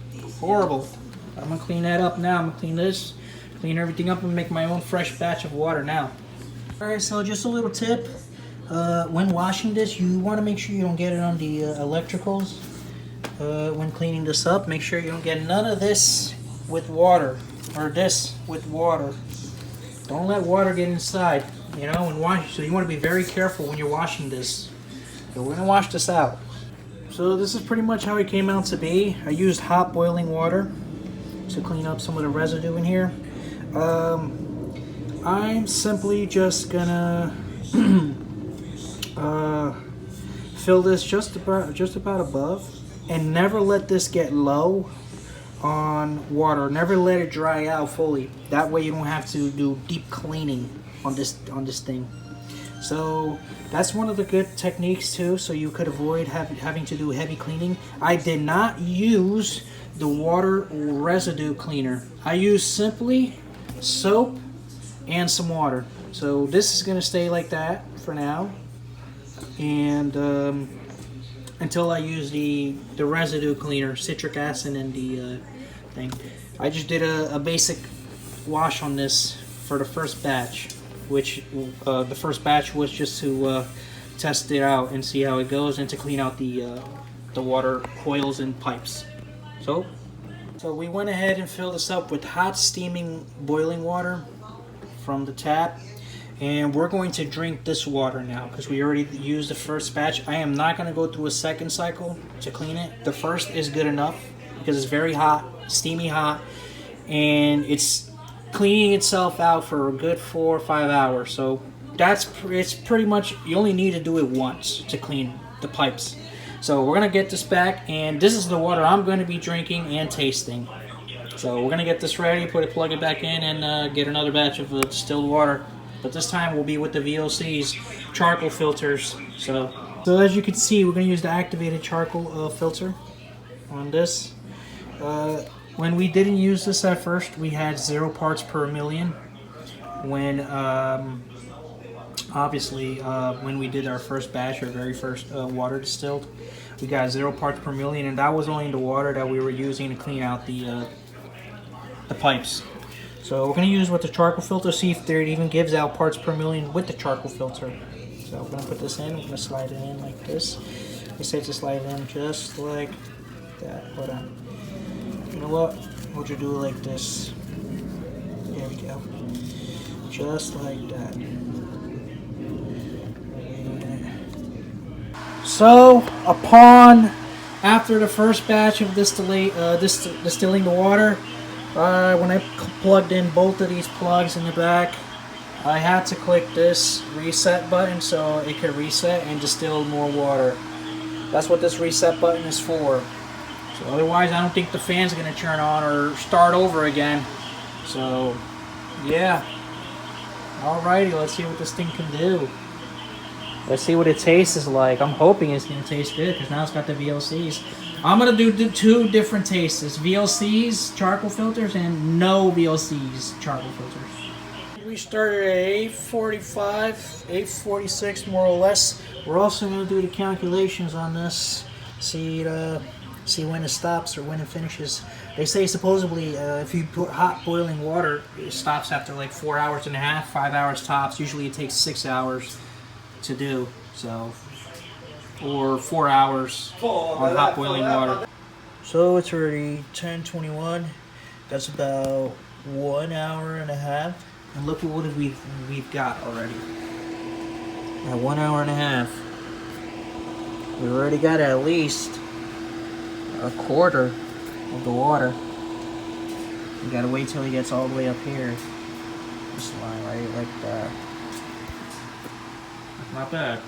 Horrible. I'm gonna clean that up now. I'm gonna clean this, clean everything up, and make my own fresh batch of water now. Alright, so just a little tip. When washing this, you want to make sure you don't get it on the electricals. When cleaning this up, make sure you don't get none of this with water, or this with water. Don't let water get inside, you know, when washing. So you want to be very careful when you're washing this. So we're gonna wash this out. So this is pretty much how it came out to be. I used hot boiling water to clean up some of the residue in here. I'm simply just gonna fill this just about above, and never let this get low on water. Never let it dry out fully. That way you don't have to do deep cleaning on this thing. So that's one of the good techniques too, so you could avoid having to do heavy cleaning. I did not use the water residue cleaner. I used simply soap and some water. So this is going to stay like that for now, and until I use the residue cleaner, citric acid, and the thing. I just did a basic wash on this for the first batch, which the first batch was just to test it out and see how it goes, and to clean out the water coils and pipes. So we went ahead and filled this up with hot steaming boiling water from the tap, and we're going to drink this water now because we already used the first batch. I am not going to go through a second cycle to clean it. The first is good enough because it's very hot, steamy hot, and it's cleaning itself out for a good 4 or 5 hours. So it's pretty much, you only need to do it once to clean the pipes. So we're gonna get this back, and this is the water I'm going to be drinking and tasting. So we're gonna get this ready, plug it back in, and get another batch of distilled water. But this time we'll be with the VLC's charcoal filters. So as you can see, we're gonna use the activated charcoal filter on this. When we didn't use this at first, we had 0 parts per million. When obviously when we did our first batch, our very first water distilled, we got 0 parts per million, and that was only the water that we were using to clean out the pipes. So we're going to use with the charcoal filter, see if it even gives out parts per million with the charcoal filter. So we're going to put this in, we're going to slide it in like this. We say to slide it in just like that. Hold on. You know what? We'll just do it like this. There we go. Just like that. So after the first batch of distilling the water, when I plugged in both of these plugs in the back, I had to click this reset button so it could reset and distill more water. That's what this reset button is for. So otherwise, I don't think the fan's going to turn on or start over again. So yeah. Alrighty, let's see what this thing can do. Let's see what it tastes like. I'm hoping it's going to taste good because now it's got the VLCs. I'm going to do 2 different tastes. VLCs charcoal filters and no VLCs charcoal filters. We started at 8:45, 8:46 more or less. We're also going to do the calculations on this. See when it stops or when it finishes. They say supposedly if you put hot boiling water, it stops after like 4 hours and a half, 5 hours tops. Usually it takes 6 hours to do, so, or 4 hours on hot boiling water. So it's already 10:21. That's about 1 hour and a half, and look at what we've got already. At 1 hour and a half, we've already got at least a quarter of the water. You gotta wait till it gets all the way up here. Just line right like that. Not bad.